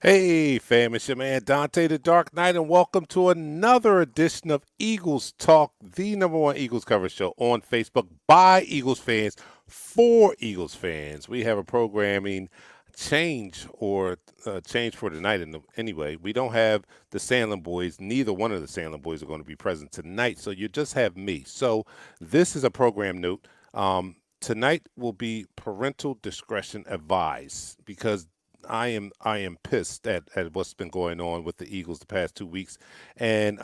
Hey, fam, it's your man Dante the Dark Knight, and welcome to another edition of Eagles Talk, the number one Eagles coverage show on Facebook by Eagles fans for Eagles fans. We have a programming change or change for tonight. Anyway, we don't have the Sandlin boys. Neither one of the Sandlin boys are going to be present tonight, so you just have me. So this is a program note. Tonight will be parental discretion advised because I am pissed at what's been going on with the Eagles the past 2 weeks, and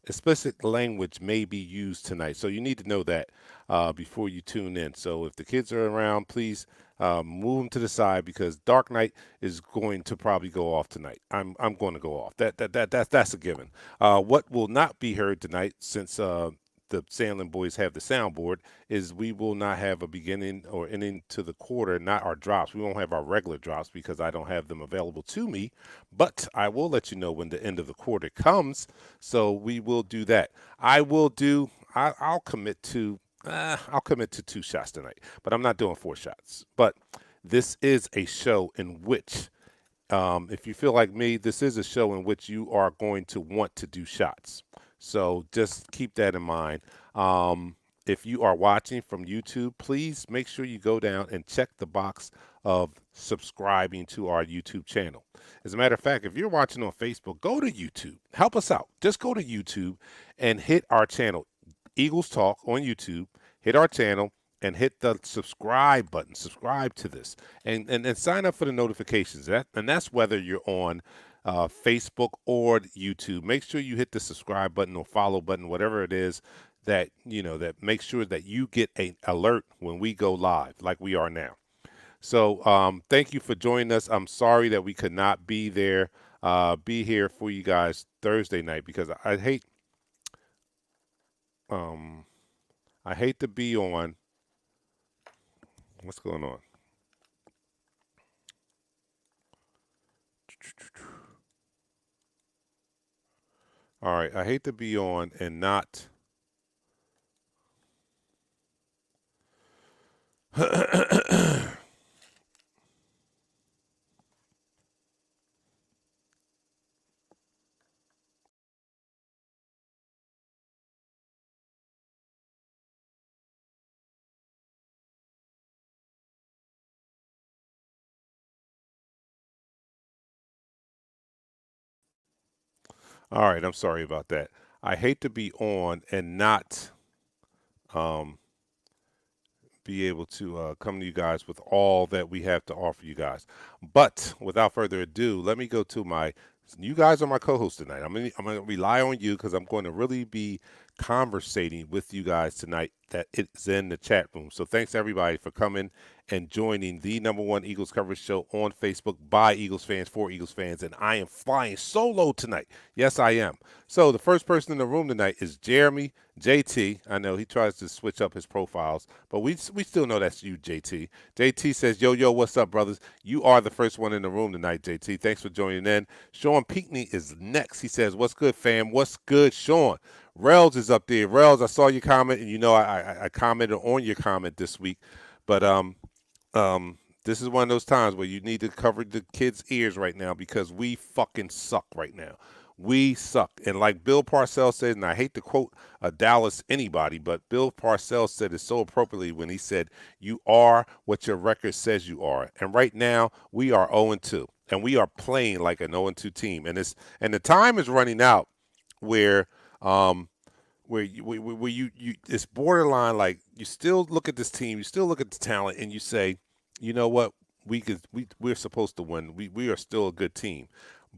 explicit language may be used tonight. So you need to know that before you tune in. So if the kids are around, please move them to the side because Dark Knight is going to probably go off tonight. I'm going to go off. That's a given. What will not be heard tonight, since the Sandlin boys have the soundboard, is we will not have a beginning or ending to the quarter, not our drops. We won't have our regular drops because I don't have them available to me, but I will let you know when the end of the quarter comes. So we will do that. I'll commit to. I'll commit to 2 shots tonight, but I'm not doing 4 shots. But this is a show in which, if you feel like me, this is a show in which you are going to want to do shots. So just keep that in mind. If you are watching from YouTube, please make sure you go down and check the box of subscribing to our YouTube channel. As a matter of fact, if you're watching on Facebook, go to YouTube. Help us out. Just go to YouTube and hit our channel, Eagles Talk on YouTube. Hit our channel and hit the subscribe button. Subscribe to this and sign up for the notifications. That's whether you're on Facebook or YouTube. Make sure you hit the subscribe button or follow button, whatever it is that make sure that you get an alert when we go live, like we are now. So thank you for joining us. I'm sorry that we could not be here for you guys Thursday night because um, I hate to be on. What's going on? All right, I hate to be on and not. All right, I'm sorry about that. I hate to be on and not um, be able to come to you guys with all that we have to offer you guys. But without further ado, let me go to my. You guys are my co-host tonight. I'm gonna rely on you because I'm going to really be conversating with you guys tonight. That it's in the chat room. So thanks everybody for coming and joining the number one Eagles coverage show on Facebook by Eagles fans for Eagles fans. And I am flying solo tonight. Yes, I am. So the first person in the room tonight is Jeremy JT. I know he tries to switch up his profiles, but we still know that's you, JT. JT says, "Yo, what's up, brothers? You are the first one in the room tonight, JT. Thanks for joining in." Sean Pinckney is next. He says, "What's good, fam? What's good, Sean?" Rels is up there. Rels, I saw your comment, and I commented on your comment this week, but this is one of those times where you need to cover the kids' ears right now because we fucking suck right now. We suck. And like Bill Parcells said, and I hate to quote a Dallas anybody, but Bill Parcells said it so appropriately when he said, "You are what your record says you are." And right now, we are 0-2. And we are playing like an 0-2 team. And the time is running out where um, where you it's borderline, like you still look at this team, you still look at the talent, and you say, you know what, we're supposed to win. We are still a good team,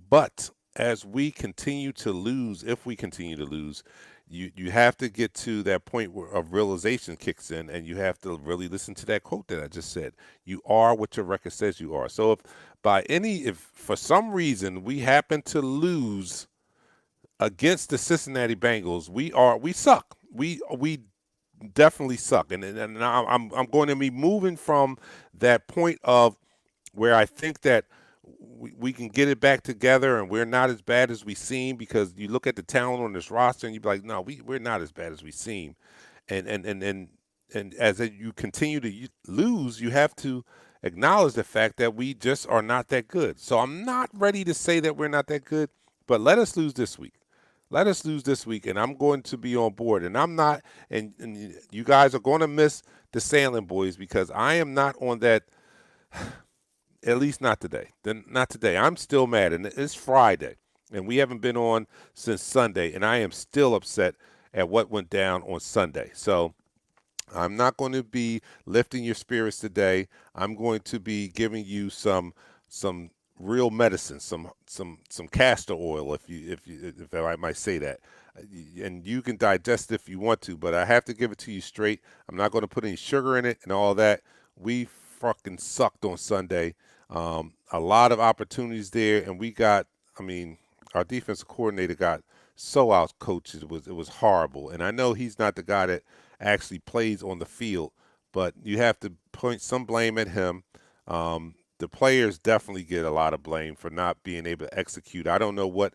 but as we continue to lose, if we continue to lose, you have to get to that point where of realization kicks in, and you have to really listen to that quote that I just said. You are what your record says you are. So if for some reason we happen to lose against the Cincinnati Bengals, we suck. We definitely suck, and I'm going to be moving from that point of where I think that we can get it back together and we're not as bad as we seem, because you look at the talent on this roster and you be like, no, we're not as bad as we seem, and as you continue to lose, you have to. acknowledge the fact that we just are not that good. So I'm not ready to say that we're not that good, but let us lose this week. Let us lose this week, and I'm going to be on board. And I'm not, and you guys are going to miss the Sailing Boys because I am not on that. At least not today. Then not today. I'm still mad, and it's Friday, and we haven't been on since Sunday, and I am still upset at what went down on Sunday. So I'm not going to be lifting your spirits today. I'm going to be giving you some real medicine, some castor oil, if I might say that, and you can digest it if you want to. But I have to give it to you straight. I'm not going to put any sugar in it and all that. We fucking sucked on Sunday. A lot of opportunities there, and we got. I mean, our defensive coordinator got so out coached. It was horrible, and I know he's not the guy that actually plays on the field, but you have to point some blame at him. The players definitely get a lot of blame for not being able to execute. I don't know what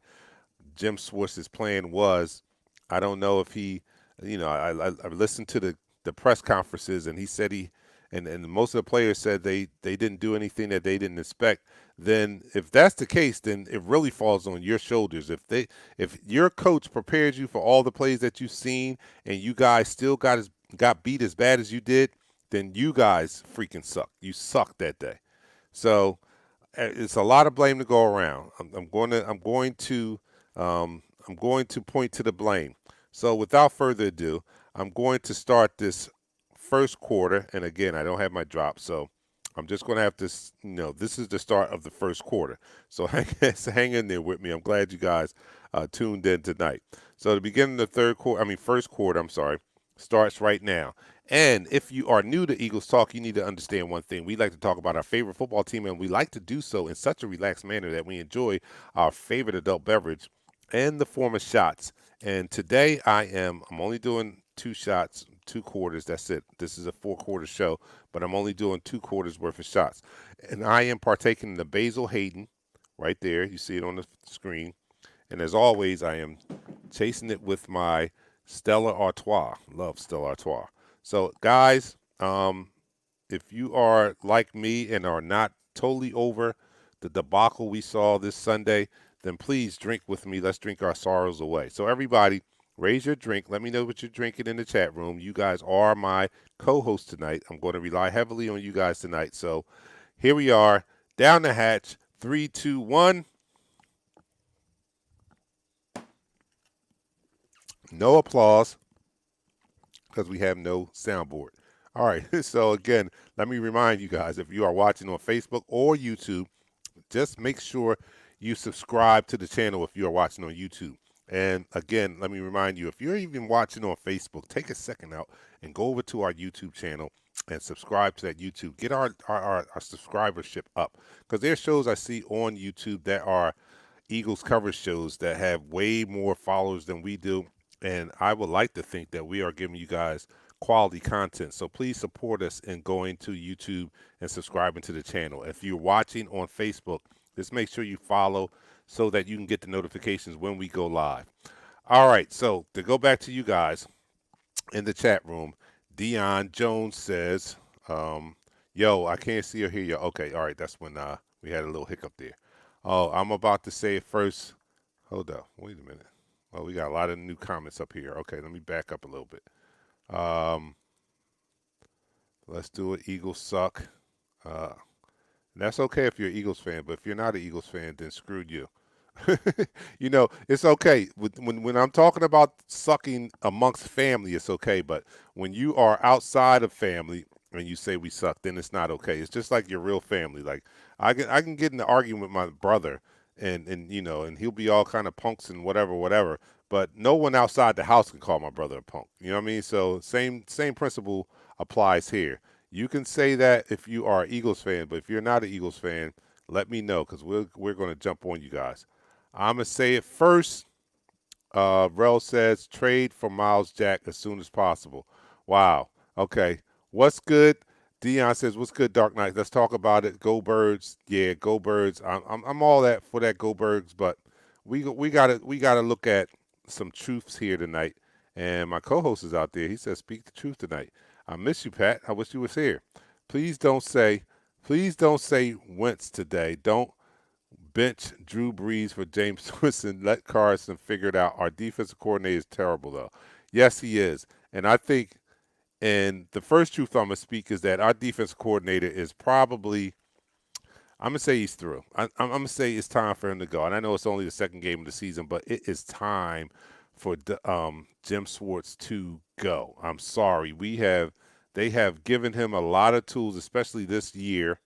Jim Schwartz's plan was. I don't know if he, I listened to the press conferences, and he said and most of the players said they didn't do anything that they didn't expect. Then if that's the case, then it really falls on your shoulders. If your coach prepares you for all the plays that you've seen, and you guys still got beat as bad as you did, then you guys freaking suck. You sucked that day. So it's a lot of blame to go around. I'm going to point to the blame. So without further ado, I'm going to start this first quarter, and again, I don't have my drop, so I'm just going to have to. This is the start of the first quarter. So hang in there with me. I'm glad you guys tuned in tonight. So the beginning of the first quarter, I'm sorry, starts right now. And if you are new to Eagles Talk, you need to understand one thing. We like to talk about our favorite football team, and we like to do so in such a relaxed manner that we enjoy our favorite adult beverage in the form of shots. And today I'm only doing 2 shots, 2 quarters. That's it. This is a 4-quarter show, but I'm only doing 2 quarters worth of shots. And I am partaking in the Basil Hayden right there. You see it on the screen. And as always, I am chasing it with my Stella Artois. Love Stella Artois. So, guys, if you are like me and are not totally over the debacle we saw this Sunday, then please drink with me. Let's drink our sorrows away. So, everybody, raise your drink. Let me know what you're drinking in the chat room. You guys are my co host tonight. I'm going to rely heavily on you guys tonight. So, here we are. Down the hatch. 3, 2, 1. No applause because we have no soundboard. All right. So, again, let me remind you guys if you are watching on Facebook or YouTube, just make sure you subscribe to the channel if you are watching on YouTube. And again, let me remind you, if you're even watching on Facebook, take a second out and go over to our YouTube channel and subscribe to that YouTube. Get our subscribership up because there's shows I see on YouTube that are Eagles coverage shows that have way more followers than we do. And I would like to think that we are giving you guys quality content. So please support us in going to YouTube and subscribing to the channel. If you're watching on Facebook, just make sure you follow so that you can get the notifications when we go live. All right, so to go back to you guys in the chat room, Dion Jones says, yo, I can't see or hear you. Okay, all right, that's when we had a little hiccup there. Oh, I'm about to say it first. Hold up, wait a minute. Oh, we got a lot of new comments up here. Okay, let me back up a little bit. Um, let's do it. Eagles suck. Uh, and that's okay if you're an Eagles fan, but if you're not an Eagles fan, then screw you. It's okay. When I'm talking about sucking amongst family, it's okay. But when you are outside of family and you say we suck, then it's not okay. It's just like your real family. Like I can get in an argument with my brother, and he'll be all kind of punks and whatever. But no one outside the house can call my brother a punk. You know what I mean? So same principle applies here. You can say that if you are an Eagles fan, but if you're not an Eagles fan, let me know because we're going to jump on you guys. I'm going to say it first. Rel says trade for Miles Jack as soon as possible. Wow. Okay. What's good? Dion says, what's good, Dark Knight? Let's talk about it. Go Birds. Yeah, go Birds. I'm all that for that Go Birds, but we gotta look at some truths here tonight. And my co-host is out there. He says, speak the truth tonight. I miss you, Pat. I wish you was here. Please don't say Please don't say Wentz today. Don't bench Drew Brees for James Winston. Let Carson figure it out. Our defensive coordinator is terrible, though. Yes, he is. And I think, and the first truth I'm going to speak is that our defensive coordinator is probably, I'm going to say he's through. I'm going to say it's time for him to go. And I know it's only the second game of the season, but it is time for Jim Schwartz to go. I'm sorry. They have given him a lot of tools, especially this year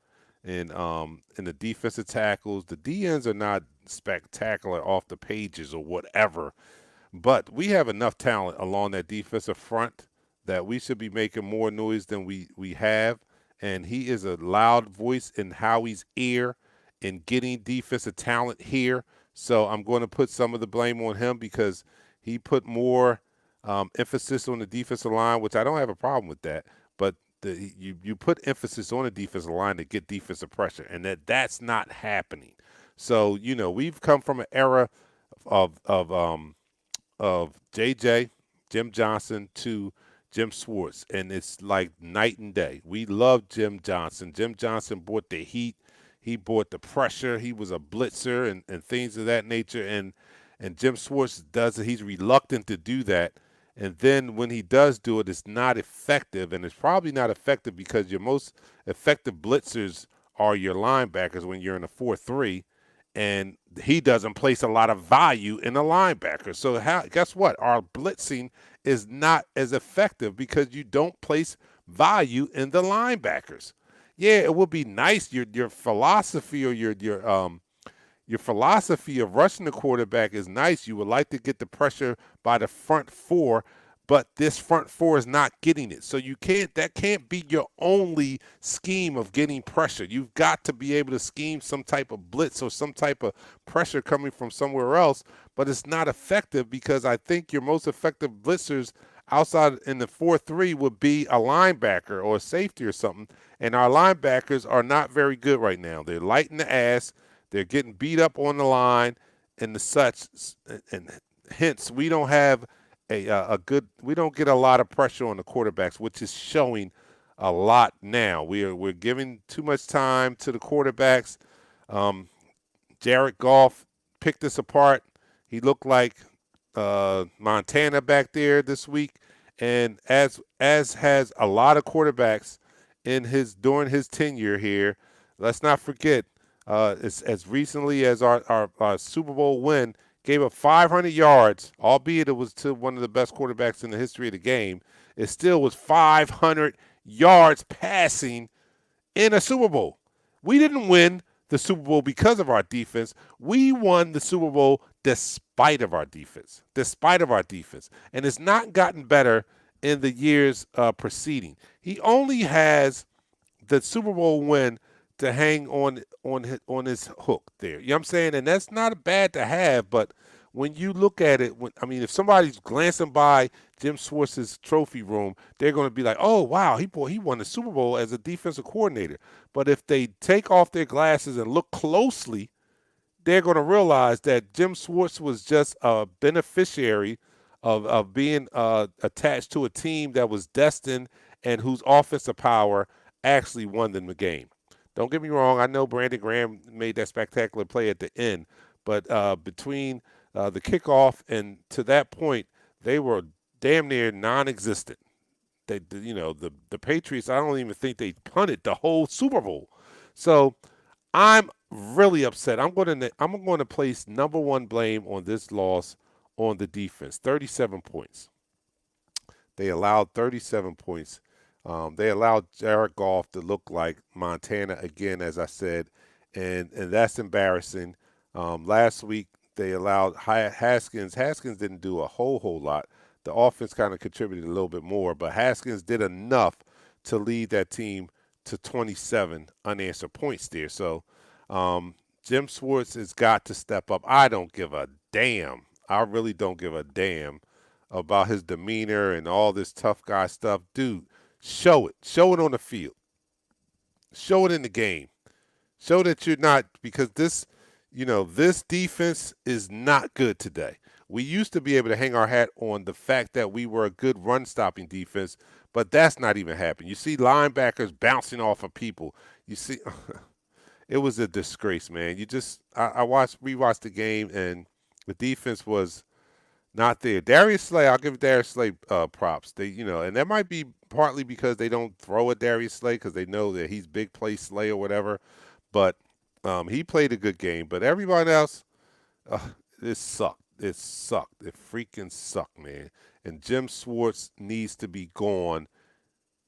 in the defensive tackles. The DNs are not spectacular off the pages or whatever, but we have enough talent along that defensive front that we should be making more noise than we have. And he is a loud voice in Howie's ear in getting defensive talent here. So I'm going to put some of the blame on him because he put more emphasis on the defensive line, which I don't have a problem with that. But you put emphasis on the defensive line to get defensive pressure, and that's not happening. So we've come from an era of of um, of JJ, Jim Johnson to Jim Schwartz, and it's like night and day. We love Jim Johnson. Jim Johnson brought the heat. He brought the pressure. He was a blitzer and things of that nature. And Jim Schwartz does it. He's reluctant to do that. And then when he does do it, it's not effective. And it's probably not effective because your most effective blitzers are your linebackers when you're in a 4-3, and he doesn't place a lot of value in a linebacker. So guess what? Our blitzing is not as effective because you don't place value in the linebackers. Yeah, it would be nice your philosophy or your philosophy of rushing the quarterback is nice. You would like to get the pressure by the front four, but this front four is not getting it. So that can't be your only scheme of getting pressure. You've got to be able to scheme some type of blitz or some type of pressure coming from somewhere else, but it's not effective because I think your most effective blitzers outside in the 4-3 would be a linebacker or a safety or something, and our linebackers are not very good right now. They're light in the ass. They're getting beat up on the line and the such, and hence we don't have we don't get a lot of pressure on the quarterbacks, which is showing a lot now. We're giving too much time to the quarterbacks. Jared Goff picked us apart. He looked like Montana back there this week, and as has a lot of quarterbacks during his tenure here. Let's not forget, as recently as our Super Bowl win, gave up 500 yards, albeit it was to one of the best quarterbacks in the history of the game. It still was 500 yards passing in a Super Bowl. We didn't win the Super Bowl because of our defense. We won the Super Bowl despite of our defense. Despite of our defense. And it's not gotten better in the years preceding. He only has the Super Bowl win to hang on his hook there. You know what I'm saying? And that's not bad to have, but when you look at it, if somebody's glancing by Jim Schwartz's trophy room, they're going to be like, "Oh, wow, he won the Super Bowl as a defensive coordinator." But if they take off their glasses and look closely, they're going to realize that Jim Schwartz was just a beneficiary of being attached to a team that was destined and whose offensive power actually won them the game. Don't get me wrong. I know Brandon Graham made that spectacular play at the end, but between the kickoff and to that point, they were damn near non-existent. The Patriots. I don't even think they punted the whole Super Bowl. So I'm really upset. I'm going to place number one blame on this loss on the defense. 37 points. They allowed 37 points. They allowed Jared Goff to look like Montana again, as I said, and that's embarrassing. Last week they allowed Haskins. Haskins didn't do a whole lot. The offense kind of contributed a little bit more, but Haskins did enough to lead that team to 27 unanswered points there. So Jim Schwartz has got to step up. I don't give a damn. I really don't give a damn about his demeanor and all this tough guy stuff. Dude, show it. Show it on the field. Show it in the game. Show that you're not, because this defense is not good today. We used to be able to hang our hat on the fact that we were a good run stopping defense, but that's not even happening. You see linebackers bouncing off of people. You see, it was a disgrace, man. I watched rewatched the game, and the defense was not there. Darius Slay, I'll give Darius Slay props. And that might be partly because they don't throw at Darius Slay because they know that he's big play Slay or whatever. But he played a good game. But everybody else, uh, it sucked. It sucked. It freaking sucked, man. And Jim Schwartz needs to be gone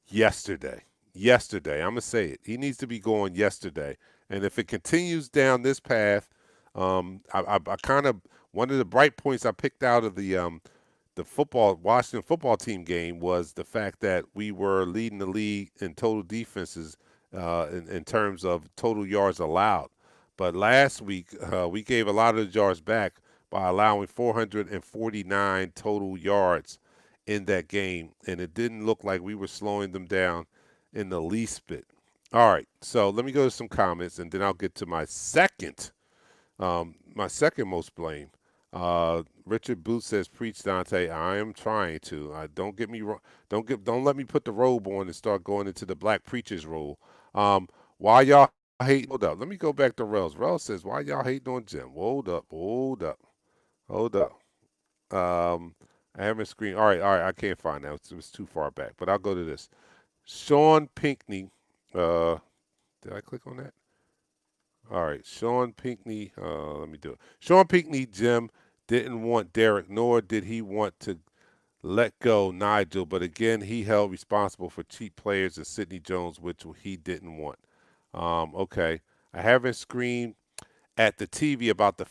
yesterday. Yesterday. I'm gonna say it. He needs to be going yesterday. And if it continues down this path, I kind of one of the bright points I picked out of the football Washington football team game was the fact that we were leading the league in total defenses in terms of total yards allowed. But last week we gave a lot of the yards back by allowing 449 total yards in that game, and it didn't look like we were slowing them down in the least bit. All right, so let me go to some comments, and then I'll get to my second most blame. Richard Booth says, "Preach, Dante. I am trying to. Don't get me wrong. Don't let me put the robe on and start going into the black preacher's role. Why y'all hate? Hold up. Let me go back to Rels. Rels says, why y'all hating on Jim? Hold up. I haven't screen. All right. I can't find that. It was too far back. But I'll go to this. Sean Pinkney. Did I click on that? All right, Sean Pinkney. Let me do it. Sean Pinkney, Jim didn't want Derek, nor did he want to let go Nigel. But again, he held responsible for cheap players and Sidney Jones, which he didn't want. Okay, I haven't screamed at the TV about the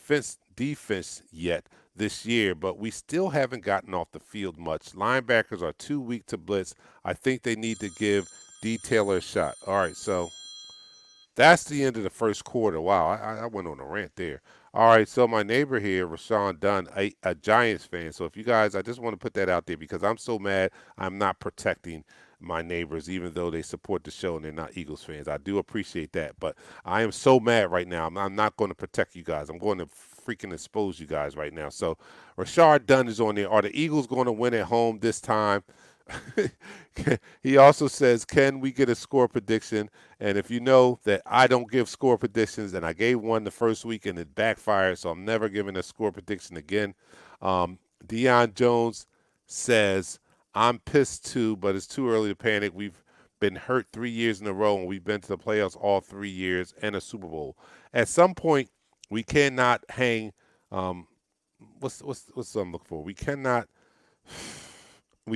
defense yet this year, but we still haven't gotten off the field much. Linebackers are too weak to blitz. I think they need to give D. Taylor a shot. All right, so that's the end of the first quarter. Wow, I went on a rant there. All right, so my neighbor here, Rashawn Dunn, a Giants fan. So if you guys, I just want to put that out there because I'm so mad I'm not protecting my neighbors, even though they support the show and they're not Eagles fans. I do appreciate that, but I am so mad right now. I'm not going to protect you guys. I'm going to freaking expose you guys right now. So Rashard Dunn is on there. Are the Eagles going to win at home this time? He also says, "Can we get a score prediction?" And if you know that I don't give score predictions, and I gave one the first week and it backfired, so I'm never giving a score prediction again. Deion Jones says, "I'm pissed too, but it's too early to panic. We've been hurt 3 years in a row, and we've been to the playoffs all 3 years and a Super Bowl. At some point, we cannot hang. Um, what's I'm looking for? We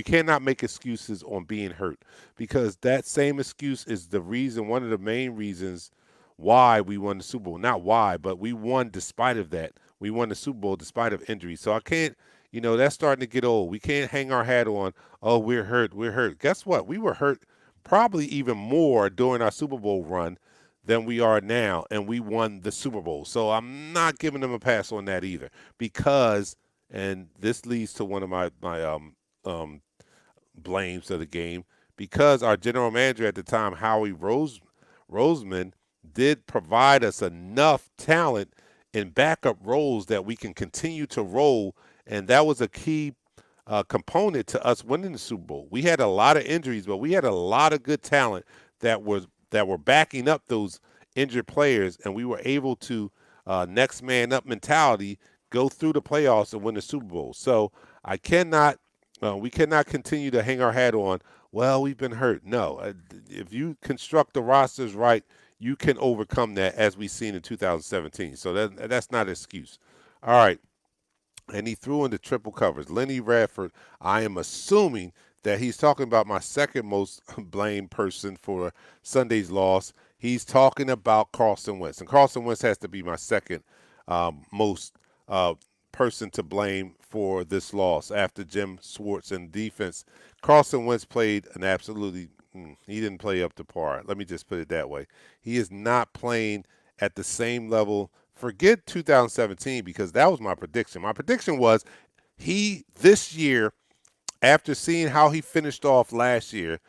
cannot make excuses on being hurt because that same excuse is the reason, one of the main reasons why we won the Super Bowl. Not why, but we won despite of that. We won the Super Bowl despite of injury. So I can't, that's starting to get old. We can't hang our hat on, oh, we're hurt, we're hurt. Guess what? We were hurt probably even more during our Super Bowl run than we are now, and we won the Super Bowl. So I'm not giving them a pass on that either because, and this leads to one of my blames of the game because our general manager at the time, Roseman, did provide us enough talent in backup roles that we can continue to roll, and that was a key component to us winning the Super Bowl. We had a lot of injuries, but we had a lot of good talent that were backing up those injured players, and we were able to next man up mentality go through the playoffs and win the Super Bowl. So I cannot we cannot continue to hang our hat on, well, we've been hurt. No. If you construct the rosters right, you can overcome that as we've seen in 2017. So that's not an excuse. All right. And he threw in the triple covers. Lenny Radford, I am assuming that he's talking about my second most blamed person for Sunday's loss. He's talking about Carson Wentz. And Carson Wentz has to be my second most person to blame for this loss after Jim Schwartz and defense. Carson Wentz played an absolutely he didn't play up to par. Let me just put it that way. He is not playing at the same level. Forget 2017 because that was my prediction. My prediction was he this year, after seeing how he finished off last year,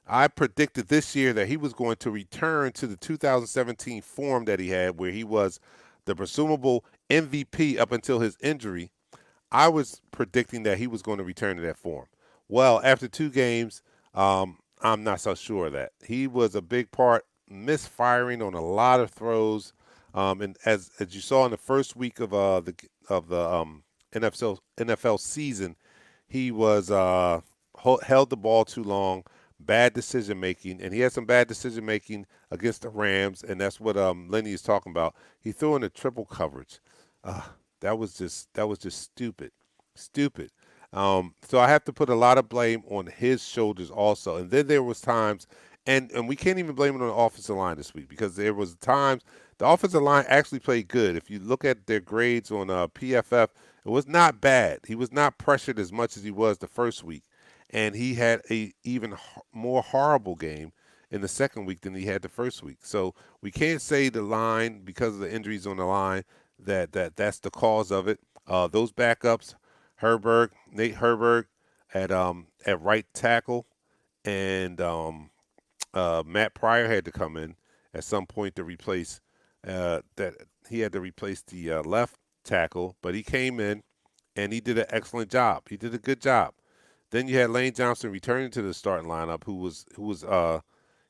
I predicted this year that he was going to return to the 2017 form that he had where he was the presumable MVP up until his injury. I was predicting that he was going to return to that form. Well, after two games, I'm not so sure of that. He was a big part. misfiring on a lot of throws. And as you saw in the first week of the NFL season, he was held the ball too long, bad decision making, and he had some bad decision making against the Rams, and that's what Lenny is talking about. He threw in a triple coverage. Uh, that was just stupid, stupid. So I have to put a lot of blame on his shoulders also. And then there was times, and we can't even blame it on the offensive line this week because there was times the offensive line actually played good. If you look at their grades on PFF, it was not bad. He was not pressured as much as he was the first week, and he had a even more horrible game in the second week than he had the first week. So we can't say the line because of the injuries on the line that's the cause of it. Those backups, Nate Herberg at right tackle, and Matt Pryor had to come in at some point to replace that he had to replace the left tackle, but he came in and he did an excellent job. He did a good job. Then you had Lane Johnson returning to the starting lineup, who was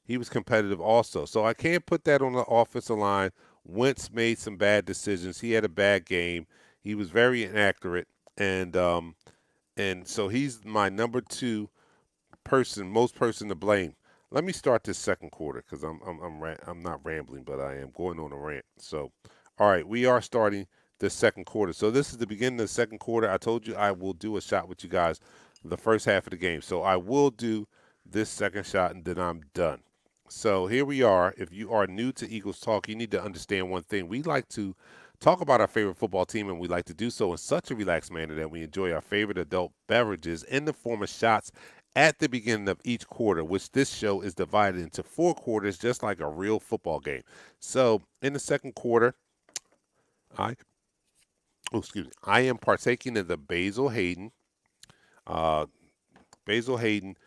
he was competitive also. So I can't put that on the offensive line. Wentz made some bad decisions. He had a bad game. He was very inaccurate, and so he's my number two most person to blame. Let me start this second quarter because I'm not rambling, but I am going on a rant. So, all right, we are starting the second quarter. So this is the beginning of the second quarter. I told you I will do a shot with you guys the first half of the game. So I will do this second shot and then I'm done. So here we are. If you are new to Eagles Talk, you need to understand one thing. We like to talk about our favorite football team, and we like to do so in such a relaxed manner that we enjoy our favorite adult beverages in the form of shots at the beginning of each quarter, which this show is divided into four quarters, just like a real football game. So in the second quarter, I I am partaking of the uh, Basil Hayden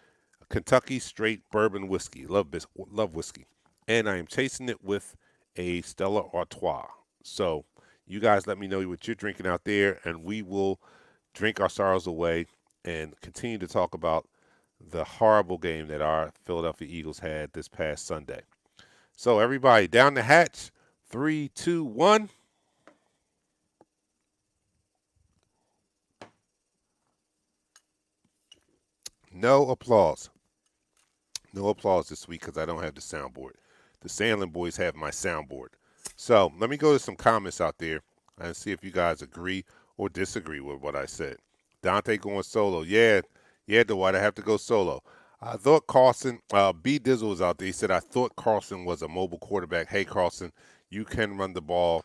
Kentucky Straight Bourbon Whiskey. Love whiskey, and I am chasing it with a Stella Artois. So you guys let me know what you're drinking out there, and we will drink our sorrows away and continue to talk about the horrible game that our Philadelphia Eagles had this past Sunday. So everybody, down the hatch. Three, two, one. No applause. No applause this week because I don't have the soundboard. The Sandlin boys have my soundboard. So let me go to some comments out there and see if you guys agree or disagree with what I said. Dante going solo. Yeah, Dwight, I have to go solo. I thought Carlson, B Dizzle was out there. He said, I thought Carlson was a mobile quarterback. Hey, Carlson, you can run the ball.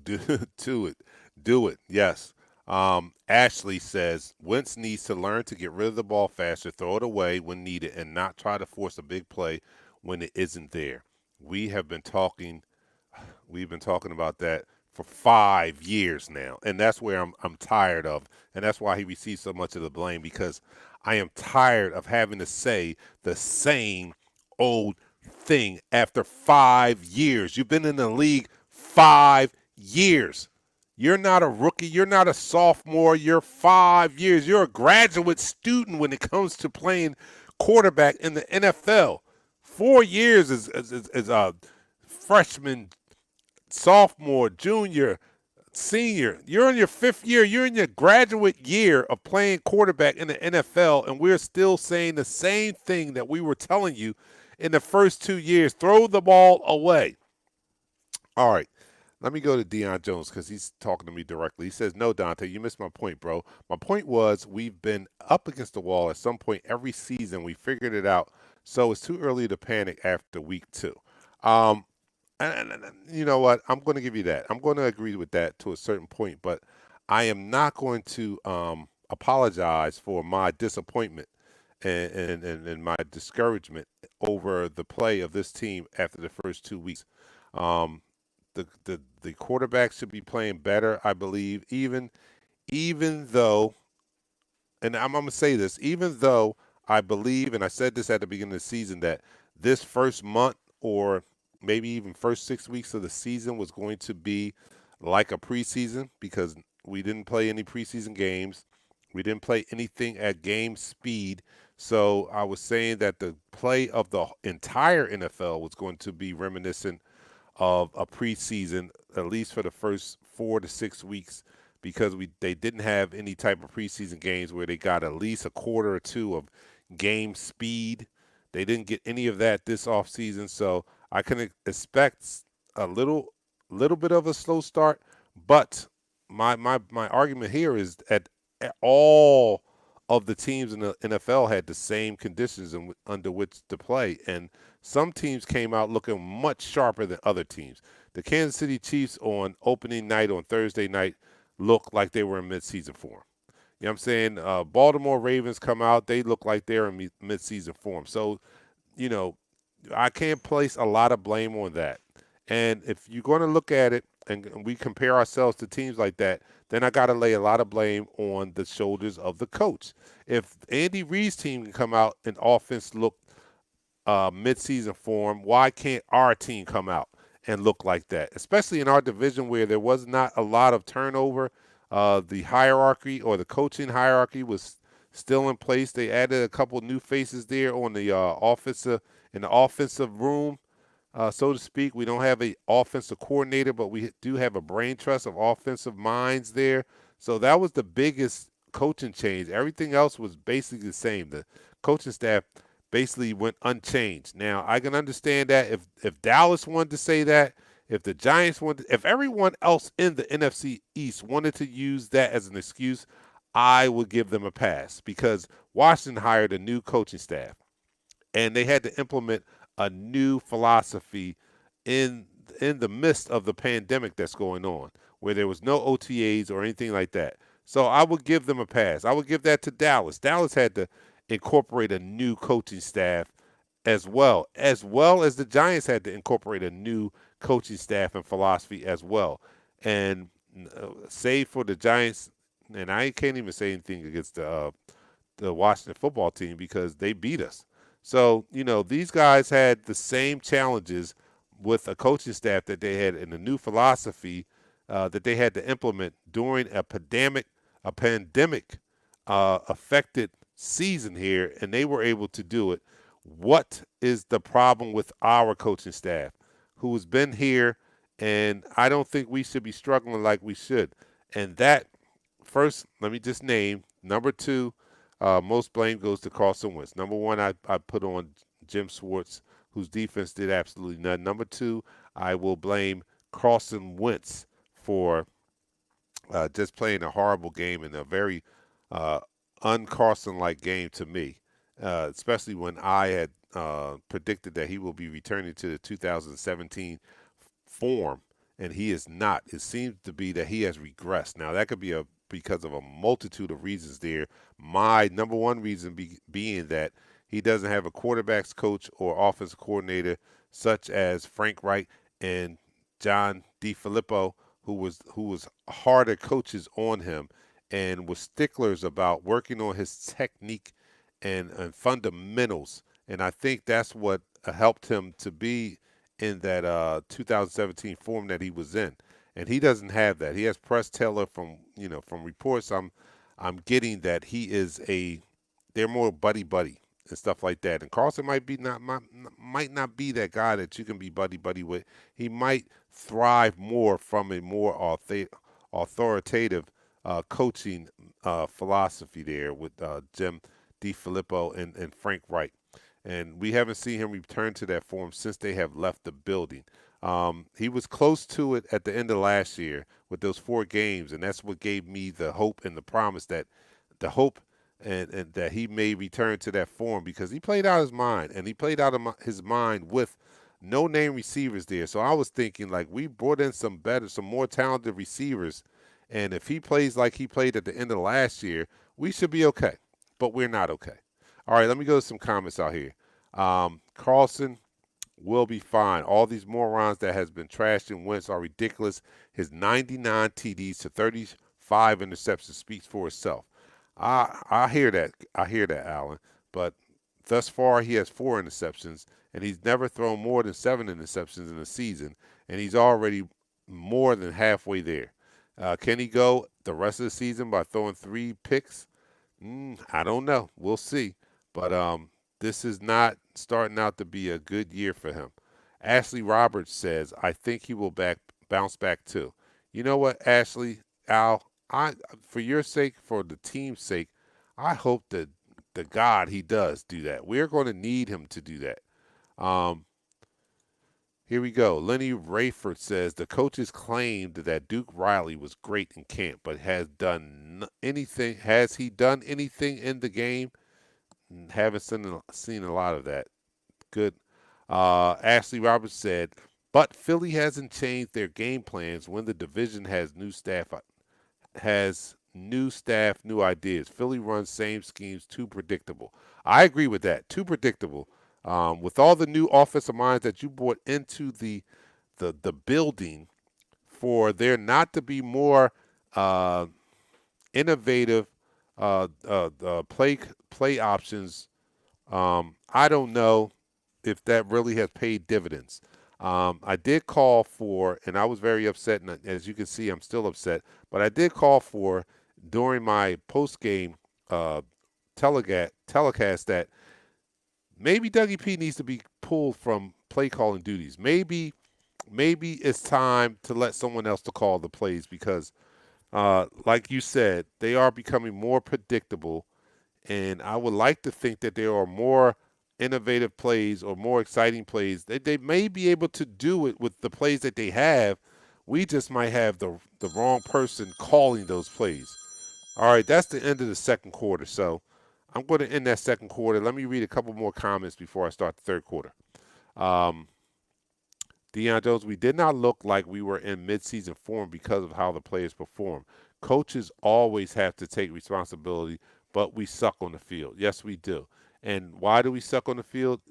Do, do it. Do it. Yes. Ashley says Wentz needs to learn to get rid of the ball faster, throw it away when needed, and not try to force a big play when it isn't there. We have been talking. We've been talking about that for 5 years now, and that's where I'm tired of, and that's why he receives so much of the blame because I am tired of having to say the same old thing after 5 years. You've been in the league 5 years. You're not a rookie. You're not a sophomore. You're 5 years. You're a graduate student when it comes to playing quarterback in the NFL. 4 years is a freshman, sophomore, junior, senior. You're in your fifth year. You're in your graduate year of playing quarterback in the NFL, and we're still saying the same thing that we were telling you in the first 2 years. Throw the ball away. All right. Let me go to Deion Jones because he's talking to me directly. He says, no, Dante, you missed my point, bro. My point was we've been up against the wall at some point every season. We figured it out. So it's too early to panic after week two. Um, and you know what? I'm going to give you that. I'm going to agree with that to a certain point, but I am not going to apologize for my disappointment and my discouragement over the play of this team after the first 2 weeks. Um, the quarterback should be playing better, I believe, even though, and I'm gonna say this, even though I believe, and I said this at the beginning of the season, that this first month or maybe even first 6 weeks of the season was going to be like a preseason because we didn't play any preseason games. We didn't play anything at game speed. So I was saying that the play of the entire NFL was going to be reminiscent of a preseason, at least for the first 4 to 6 weeks, because they didn't have any type of preseason games where they got at least a quarter or two of game speed. They didn't get any of that this offseason, so I can expect a little bit of a slow start. But my argument here is at all of the teams in the NFL had the same conditions under which to play, and some teams came out looking much sharper than other teams. The Kansas City Chiefs on opening night on Thursday night looked like they were in midseason form. You know what I'm saying? Baltimore Ravens come out, they look like they're in midseason form. So, you know, I can't place a lot of blame on that. And if you're going to look at it and we compare ourselves to teams like that, then I got to lay a lot of blame on the shoulders of the coach. If Andy Reid's team can come out and offense look midseason form, why can't our team come out and look like that? Especially in our division where there was not a lot of turnover. The hierarchy or the coaching hierarchy was still in place. They added a couple new faces there on the offensive in the offensive room, so to speak. We don't have a offensive coordinator, but we do have a brain trust of offensive minds there. So that was the biggest coaching change. Everything else was basically the same. The coaching staff basically went unchanged. Now I can understand that if Dallas wanted to say that, if the Giants wanted, if everyone else in the NFC East wanted to use that as an excuse, I would give them a pass because Washington hired a new coaching staff and they had to implement a new philosophy in in the midst of the pandemic that's going on, where there was no OTAs or anything like that. So I would give them a pass. I would give that to Dallas. Dallas had to incorporate a new coaching staff as well as the Giants had to incorporate a new coaching staff and philosophy as well. And save for the Giants, and I can't even say anything against the Washington football team because they beat us. So, these guys had the same challenges with a coaching staff that they had and a new philosophy that they had to implement during a pandemic affected season here, and they were able to do it. What is the problem with our coaching staff who has been here, and I don't think we should be struggling like we should. And that first, let me just name number two. Most blame goes to Carson Wentz. Number one, I put on Jim Schwartz, whose defense did absolutely none. Number two, I will blame Carson Wentz for just playing a horrible game and a very uh, un-Carson like game to me, especially when I had predicted that he will be returning to the 2017 form, and he is not. It seems to be that he has regressed. Now that could be because of a multitude of reasons there. My number one reason being that he doesn't have a quarterbacks coach or offensive coordinator such as Frank Reich and John DeFilippo, who was harder coaches on him and was sticklers about working on his technique and fundamentals. And I think that's what helped him to be in that 2017 form that he was in, and he doesn't have that. He has Press Taylor from reports I'm getting that he is they're more buddy buddy and stuff like that. And Carlson might not be that guy that you can be buddy buddy with. He might thrive more from a more authoritative coaching philosophy there with Jim DeFilippo and Frank Wright, and we haven't seen him return to that form since they have left the building. He was close to it at the end of last year with those 4 games, and that's what gave me the hope and the promise that the hope and that he may return to that form because he played out his mind, and he played out his mind with no name receivers there. So I was thinking like we brought in some more talented receivers, and if he plays like he played at the end of last year, we should be okay. But we're not okay. All right, let me go to some comments out here. Carlson will be fine. All these morons that has been trashed and Wentz are ridiculous. His 99 TDs to 35 interceptions speaks for itself. I hear that. I hear that, Allen. But thus far, he has 4 interceptions, and he's never thrown more than 7 interceptions in a season, and he's already more than halfway there. Can he go the rest of the season by throwing 3 picks? I don't know. We'll see. But this is not starting out to be a good year for him. Ashley Roberts says, I think he will bounce back too. You know what, Ashley, Al, I for your sake, for the team's sake, I hope that the God he does do that. We're going to need him to do that. Um, Here we go. Lenny Rayford says the coaches claimed that Duke Riley was great in camp, but has done anything? Has he done anything in the game? Haven't seen a lot of that. Good. Ashley Roberts said, but Philly hasn't changed their game plans when the division has new staff, new ideas. Philly runs same schemes, too predictable. I agree with that. Too predictable. With all the new offensive minds that you brought into the building, for there not to be more uh, innovative play options, I don't know if that really has paid dividends. I did call for, and I was very upset, and as you can see, I'm still upset. But I did call for during my post game uh, telecast that maybe Dougie P needs to be pulled from play calling duties. Maybe it's time to let someone else to call the plays because, like you said, they are becoming more predictable, and I would like to think that there are more innovative plays or more exciting plays. They may be able to do it with the plays that they have. We just might have the wrong person calling those plays. All right, that's the end of the second quarter. So I'm going to end that second quarter. Let me read a couple more comments before I start the third quarter. Um, Deion Jones, we did not look like we were in midseason form because of how the players performed. Coaches always have to take responsibility, but we suck on the field. Yes, we do. And why do we suck on the field?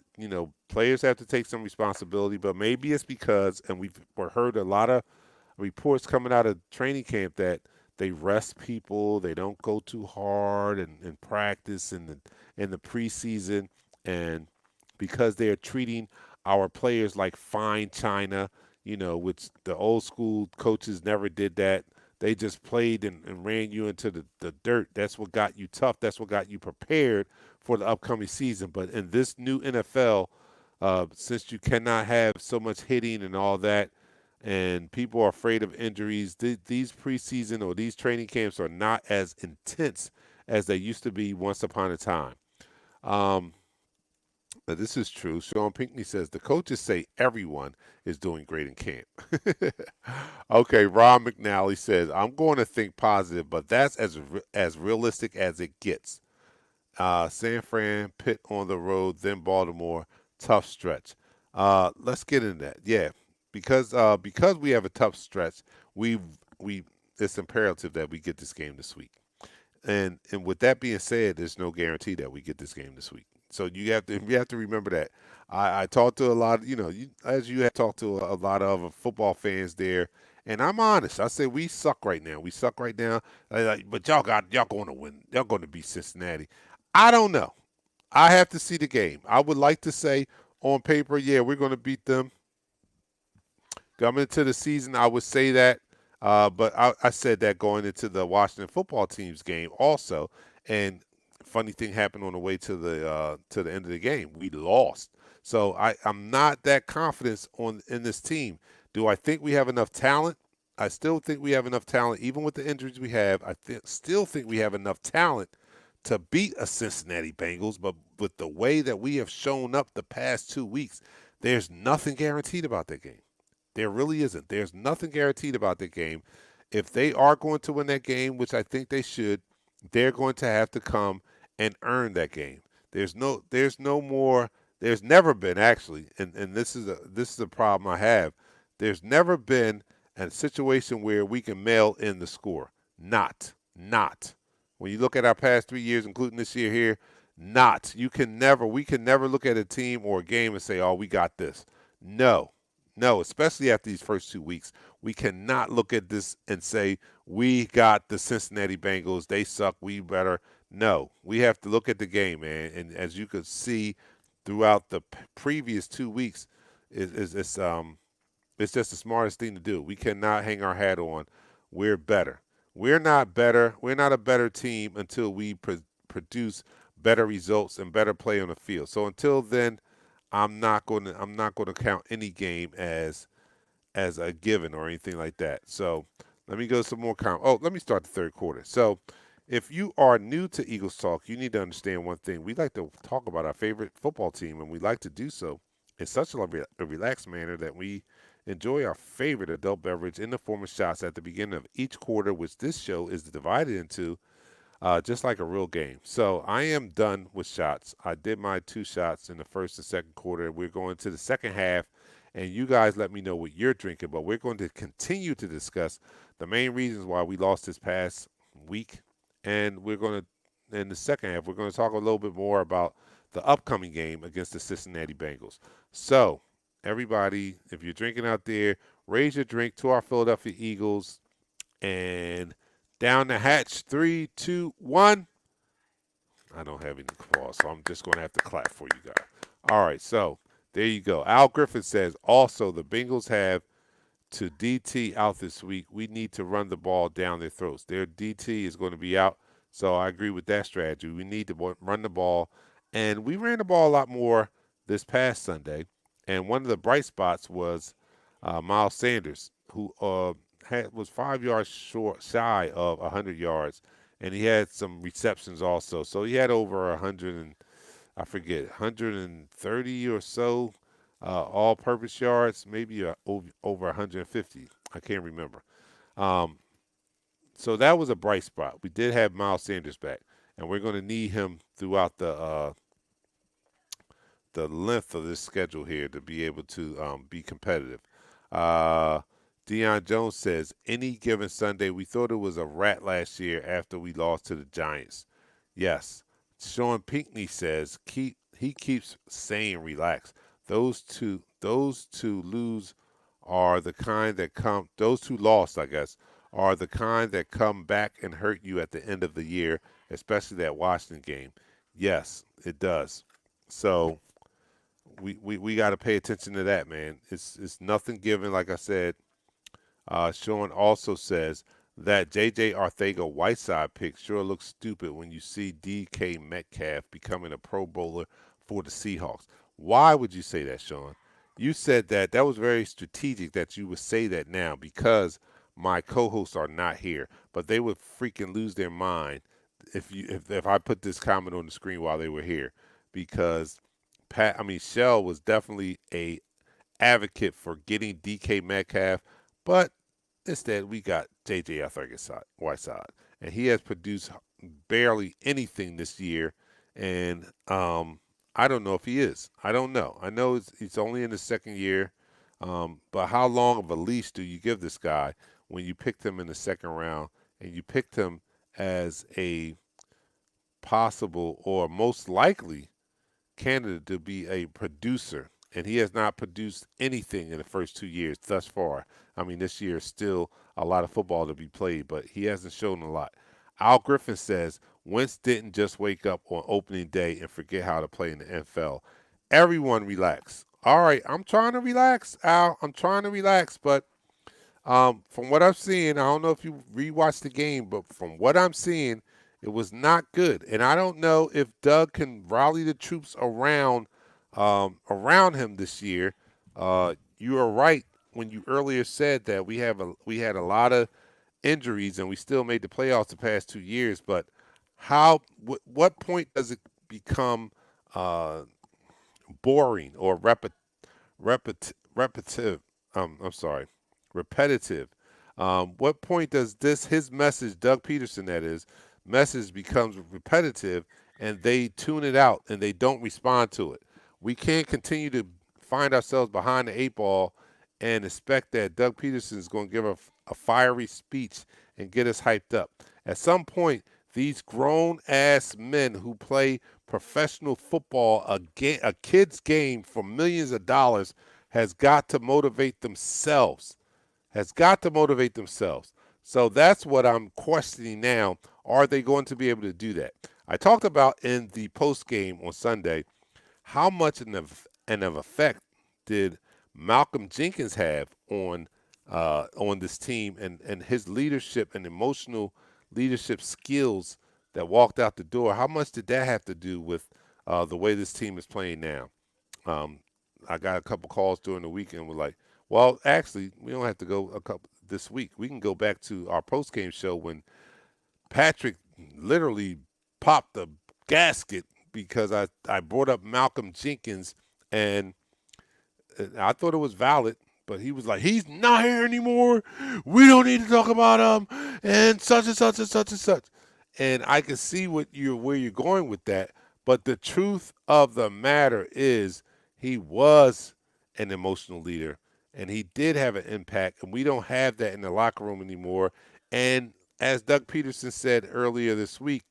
Players have to take some responsibility, but maybe it's because, and we've heard a lot of reports coming out of training camp that they rest people, they don't go too hard in practice in the preseason, and because they're treating our players like fine china, which the old school coaches never did that. They just played and ran you into the dirt. That's what got you tough. That's what got you prepared for the upcoming season. But in this new NFL, since you cannot have so much hitting and all that, and people are afraid of injuries, these preseason or these training camps are not as intense as they used to be once upon a time. Um, this is true. Sean Pinckney says the coaches say everyone is doing great in camp. Okay, Ron McNally says I'm going to think positive, but that's as realistic as it gets. San Fran, Pitt on the road, then Baltimore, tough stretch. Let's get into that. Yeah, because we have a tough stretch, we it's imperative that we get this game this week. And with that being said, there's no guarantee that we get this game this week. So you have to remember that. I talked to a lot, as you have talked to a lot of football fans there, and I'm honest. I say we suck right now. We suck right now. But y'all going to win. Y'all going to beat Cincinnati. I don't know. I have to see the game. I would like to say on paper, yeah, we're going to beat them. Coming into the season, I would say that, but I said that going into the Washington football team's game also. And funny thing happened on the way to the end of the game. We lost, so I'm not that confident in this team. Do I think we have enough talent? I still think we have enough talent, even with the injuries we have. Still think we have enough talent to beat a Cincinnati Bengals. But with the way that we have shown up the past 2 weeks, there's nothing guaranteed about that game. There really isn't. There's nothing guaranteed about the game. If they are going to win that game, which I think they should, they're going to have to come and earn that game. There's no more. There's never been actually, and this is a problem I have. There's never been a situation where we can mail in the score. Not. When you look at our past 3 years, including this year here, not. We can never look at a team or a game and say, oh, we got this. No, no, especially after these first 2 weeks. We cannot look at this and say, we got the Cincinnati Bengals. They suck. We better. No, we have to look at the game, man. And as you could see throughout the previous 2 weeks, it's just the smartest thing to do. We cannot hang our hat on. We're better. We're not better. We're not a better team until we produce better results and better play on the field. So until then, I'm not going to count any game as a given or anything like that. So let me go some more count. Oh, let me start the third quarter. So if you are new to Eagles Talk, you need to understand one thing. We like to talk about our favorite football team, and we like to do so in such a relaxed manner that we enjoy our favorite adult beverage in the form of shots at the beginning of each quarter, which this show is divided into just like a real game. So I am done with shots. I did my two shots in the first and second quarter. We're going to the second half, and you guys let me know what you're drinking. But we're going to continue to discuss the main reasons why we lost this past week, and we're going to, in the second half, we're going to talk a little bit more about the upcoming game against the Cincinnati Bengals. So, everybody, if you're drinking out there, raise your drink to our Philadelphia Eagles and down the hatch. Three, two, one. I don't have any applause, so I'm just going to have to clap for you guys. All right, so there you go. Al Griffin says also the Bengals have to DT out this week. We need to run the ball down their throats. Their DT is going to be out, so I agree with that strategy. We need to run the ball, and we ran the ball a lot more this past Sunday. And one of the bright spots was Miles Sanders, who was 5 yards shy of 100 yards, and he had some receptions also. So he had over 100 and I forget 130 or so all-purpose yards, maybe over 150. I can't remember. Um, so that was a bright spot. We did have Miles Sanders back, and we're going to need him throughout the length of this schedule here to be able to be competitive. Uh, Deion Jones says, any given Sunday, we thought it was a rat last year after we lost to the Giants. Yes. Sean Pinckney says, he keeps saying relax. Those two lose are the kind that come, those two lost, I guess, are the kind that come back and hurt you at the end of the year, especially that Washington game. Yes, it does. So we got to pay attention to that, man. It's nothing given, like I said. Sean also says that J.J. Arthego-Whiteside pick sure looks stupid when you see DK Metcalf becoming a Pro Bowler for the Seahawks. Why would you say that, Sean? You said that was very strategic that you would say that now because my co-hosts are not here, but they would freaking lose their mind if I put this comment on the screen while they were here because Shell was definitely a advocate for getting DK Metcalf, but instead we got JJ Whiteside, and he has produced barely anything this year, and I don't know if he is. I don't know. I know he's only in his second year, but how long of a leash do you give this guy when you picked him in the second round and you picked him as a possible or most likely candidate to be a producer, and he has not produced anything in the first 2 years thus far. I mean, this year is still a lot of football to be played, but he hasn't shown a lot. Al Griffin says Wentz didn't just wake up on opening day and forget how to play in the NFL. Everyone relax. All right, I'm trying to relax, Al. I'm trying to relax, but from what I'm seeing, I don't know if you rewatched the game, but from what I'm seeing, it was not good. And I don't know if Doug can rally the troops around him this year. You are right when you earlier said that we had a lot of injuries and we still made the playoffs the past 2 years. But what point does it become uh, boring or repetitive. I'm sorry, repetitive. What point does his message, Doug Peterson, that is, message becomes repetitive, and they tune it out and they don't respond to it? We can't continue to find ourselves behind the eight ball and expect that Doug Peterson is going to give a fiery speech and get us hyped up. At some point, these grown ass men who play professional football, a kid's game for millions of dollars, has got to motivate themselves. Has got to motivate themselves. So that's what I'm questioning now. Are they going to be able to do that? I talked about in the post game on Sunday how much of effect did Malcolm Jenkins have on this team and his leadership and emotional leadership skills that walked out the door. How much did that have to do with the way this team is playing now? Um, I got a couple calls during the weekend. We're like, well, actually, we don't have to go a couple this week. We can go back to our post game show when Patrick literally popped the gasket because I brought up Malcolm Jenkins, and I thought it was valid, but he was like, he's not here anymore. We don't need to talk about him, and such and such and such and such. And I can see where you're going with that. But the truth of the matter is, he was an emotional leader, and he did have an impact, and we don't have that in the locker room anymore. And as Doug Peterson said earlier this week,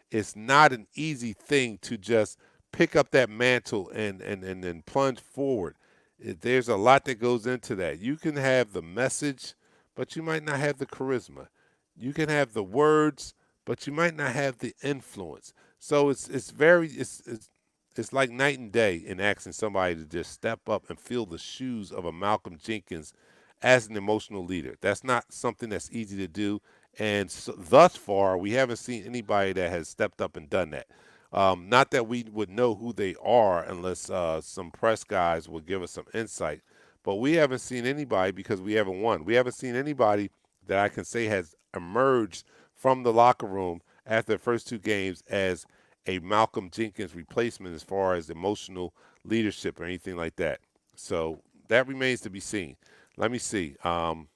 it's not an easy thing to just pick up that mantle and plunge forward. There's a lot that goes into that. You can have the message, but you might not have the charisma. You can have the words, but you might not have the influence. So it's like night and day in asking somebody to just step up and fill the shoes of a Malcolm Jenkins as an emotional leader. That's not something that's easy to do. And so, thus far, we haven't seen anybody that has stepped up and done that. Not that we would know who they are unless some press guys would give us some insight. But we haven't seen anybody because we haven't won. We haven't seen anybody that I can say has emerged from the locker room after the first two games as a Malcolm Jenkins replacement as far as emotional leadership or anything like that. So that remains to be seen. Let me see. Who's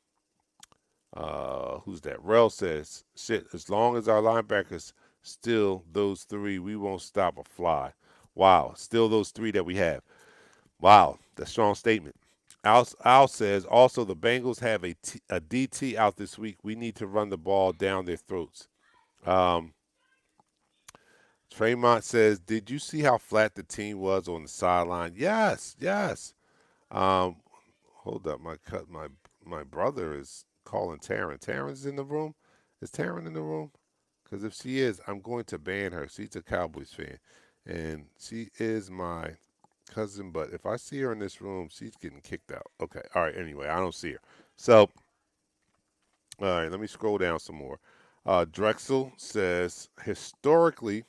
that? Rel says, shit, as long as our linebackers still those three, we won't stop a fly. Wow. Still those three that we have. Wow. That's a strong statement. Al says, also, the Bengals have a DT out this week. We need to run the ball down their throats. Um, Tremont says, did you see how flat the team was on the sideline? Yes, yes. Um, Hold up, my brother is calling Taryn. Taryn's in the room. Is Taryn in the room? Because if she is, I'm going to ban her. She's a Cowboys fan, and she is my cousin. But if I see her in this room, she's getting kicked out. Okay, all right. Anyway, I don't see her. So, all right, let me scroll down some more. Drexel says historically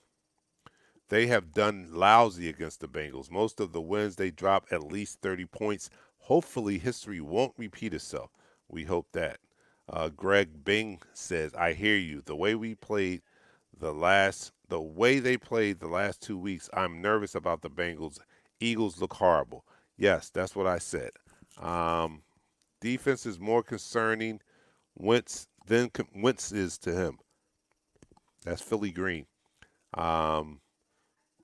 they have done lousy against the Bengals. Most of the wins they drop at least 30 points. Hopefully, history won't repeat itself. We hope that. Greg Bing says, "I hear you. The way they played the last 2 weeks, I'm nervous about the Bengals. Eagles look horrible. Yes, that's what I said. Um, Defense is more concerning. Wentz is to him. That's Philly Green. Um,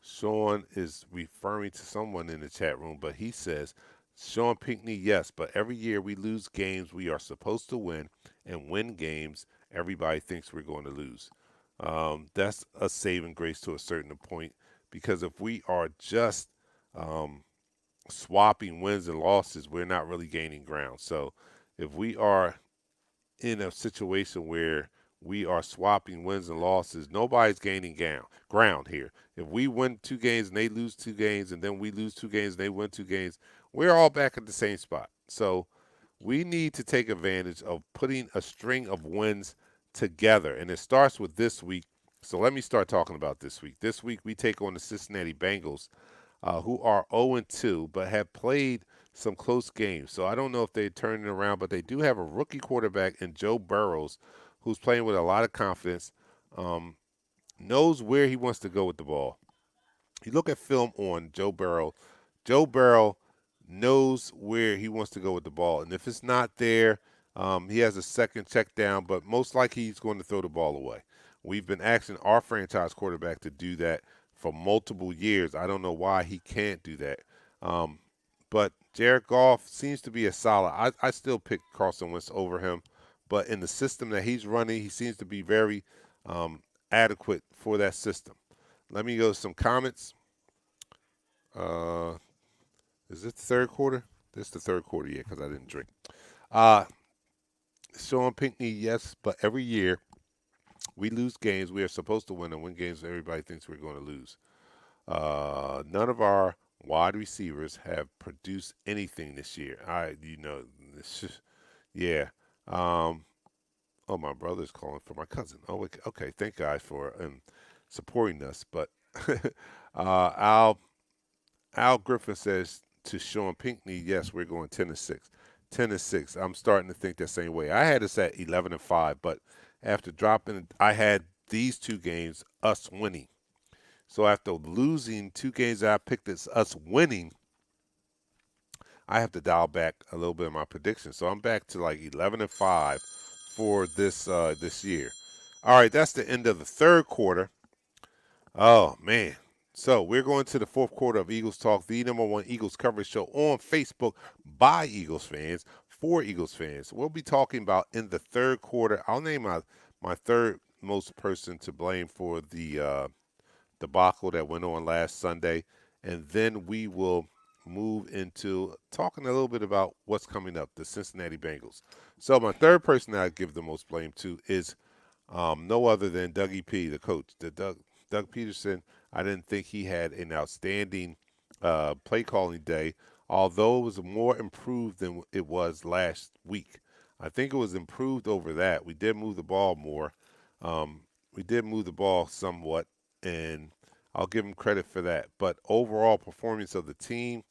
Sean is referring to someone in the chat room, but he says, Sean Pinckney, yes, but every year we lose games we are supposed to win and win games everybody thinks we're going to lose. That's a saving grace to a certain point because if we are just um, swapping wins and losses, we're not really gaining ground. So if we are in a situation where we are swapping wins and losses. Nobody's gaining ground here. If we win 2 games and they lose 2 games, and then we lose 2 games and they win 2 games, we're all back at the same spot. So we need to take advantage of putting a string of wins together. And it starts with this week. So let me start talking about this week. This week we take on the Cincinnati Bengals, who are 0-2, but have played some close games. So I don't know if they're turning it around, but they do have a rookie quarterback in Joe Burrows, who's playing with a lot of confidence, um, knows where he wants to go with the ball. You look at film on Joe Burrow. Joe Burrow knows where he wants to go with the ball, and if it's not there, he has a second check down, but most likely he's going to throw the ball away. We've been asking our franchise quarterback to do that for multiple years. I don't know why he can't do that. Um, but Jared Goff seems to be a solid. I still pick Carson Wentz over him, but in the system that he's running, he seems to be very um, adequate for that system. Let me go to some comments. Uh, is it the third quarter? This is the third quarter, yeah, because I didn't drink. Uh, Sean Pinckney, yes, but every year we lose games we are supposed to win and win games everybody thinks we're going to lose. None of our wide receivers have produced anything this year. It's just, yeah. Um, Oh, my brother's calling for my cousin. Oh, okay. Thank guys for supporting us. But Al Griffin says to Sean Pinckney, yes, we're going 10-6. 10-6. I'm starting to think the same way. I had us at 11-5, but after dropping, I had these two games us winning. So after losing two games that I picked as us winning, I have to dial back a little bit of my prediction. So I'm back to like 11-5 for this year. All right, that's the end of the third quarter. Oh man. So we're going to the fourth quarter of Eagles Talk, the number one Eagles coverage show on Facebook by Eagles fans for Eagles fans. We'll be talking about in the third quarter. I'll name my third most person to blame for the debacle that went on last Sunday, and then we will move into talking a little bit about what's coming up, the Cincinnati Bengals. So my third person that I give the most blame to is no other than Dougie P, the coach. Doug Peterson, I didn't think he had an outstanding play calling day, although it was more improved than it was last week. I think it was improved over that. We did move the ball more. Um, we did move the ball somewhat, and I'll give him credit for that. But overall performance of the team,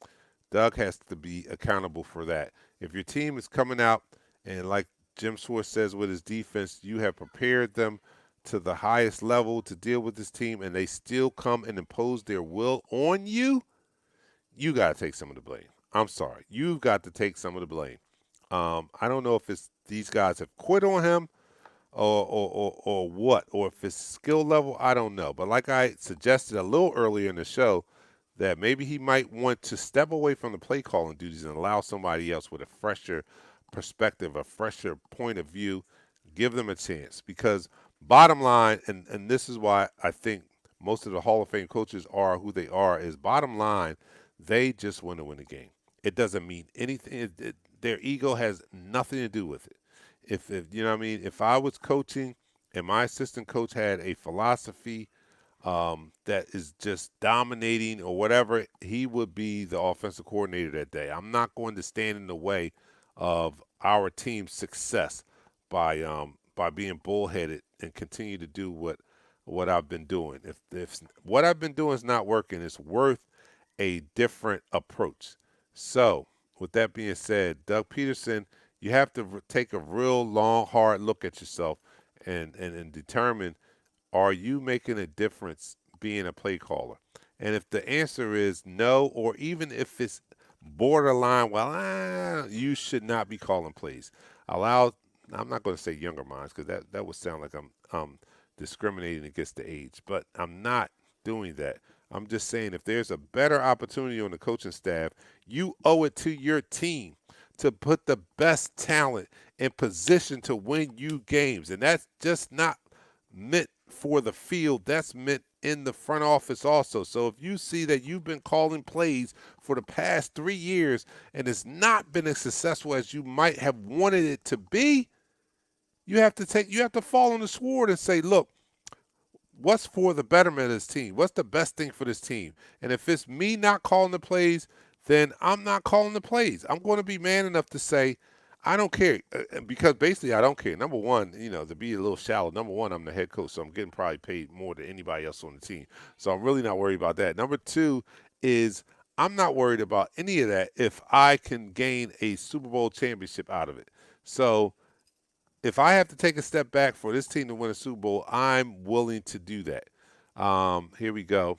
Doug has to be accountable for that. If your team is coming out and like Jim Schwartz says with his defense, you have prepared them to the highest level to deal with this team, and they still come and impose their will on you, you got to take some of the blame. I'm sorry. You've got to take some of the blame. I don't know if it's these guys have quit on him or what, or if it's skill level, I don't know. But like I suggested a little earlier in the show, that maybe he might want to step away from the play calling duties and allow somebody else with a fresher perspective, a fresher point of view, give them a chance. Because bottom line, and this is why I think most of the Hall of Fame coaches are who they are, is bottom line, they just want to win the game. It doesn't mean anything. Their ego has nothing to do with it. If you know what I mean, if I was coaching and my assistant coach had a philosophy that is just dominating or whatever, he would be the offensive coordinator that day. I'm not going to stand in the way of our team's success by being bullheaded and continue to do what I've been doing. If what I've been doing is not working, it's worth a different approach. So, with that being said, Doug Peterson, you have to take a real long, hard look at yourself and determine, are you making a difference being a play caller? And if the answer is no, or even if it's borderline, well, you should not be calling plays. Allow, I'm not going to say younger minds because that would sound like I'm discriminating against the age, but I'm not doing that. I'm just saying if there's a better opportunity on the coaching staff, you owe it to your team to put the best talent in position to win you games. And that's just not meant for the field, that's meant in the front office also. So if you see that you've been calling plays for the past 3 years and it's not been as successful as you might have wanted it to be, you have to fall on the sword and say, look, what's for the betterment of this team? What's the best thing for this team? And if it's me not calling the plays, then I'm not calling the plays. I'm going to be man enough to say, I don't care, because basically I don't care. Number one, to be a little shallow. Number one, I'm the head coach, so I'm getting probably paid more than anybody else on the team. So I'm really not worried about that. Number two is I'm not worried about any of that if I can gain a Super Bowl championship out of it. So if I have to take a step back for this team to win a Super Bowl, I'm willing to do that. Here we go.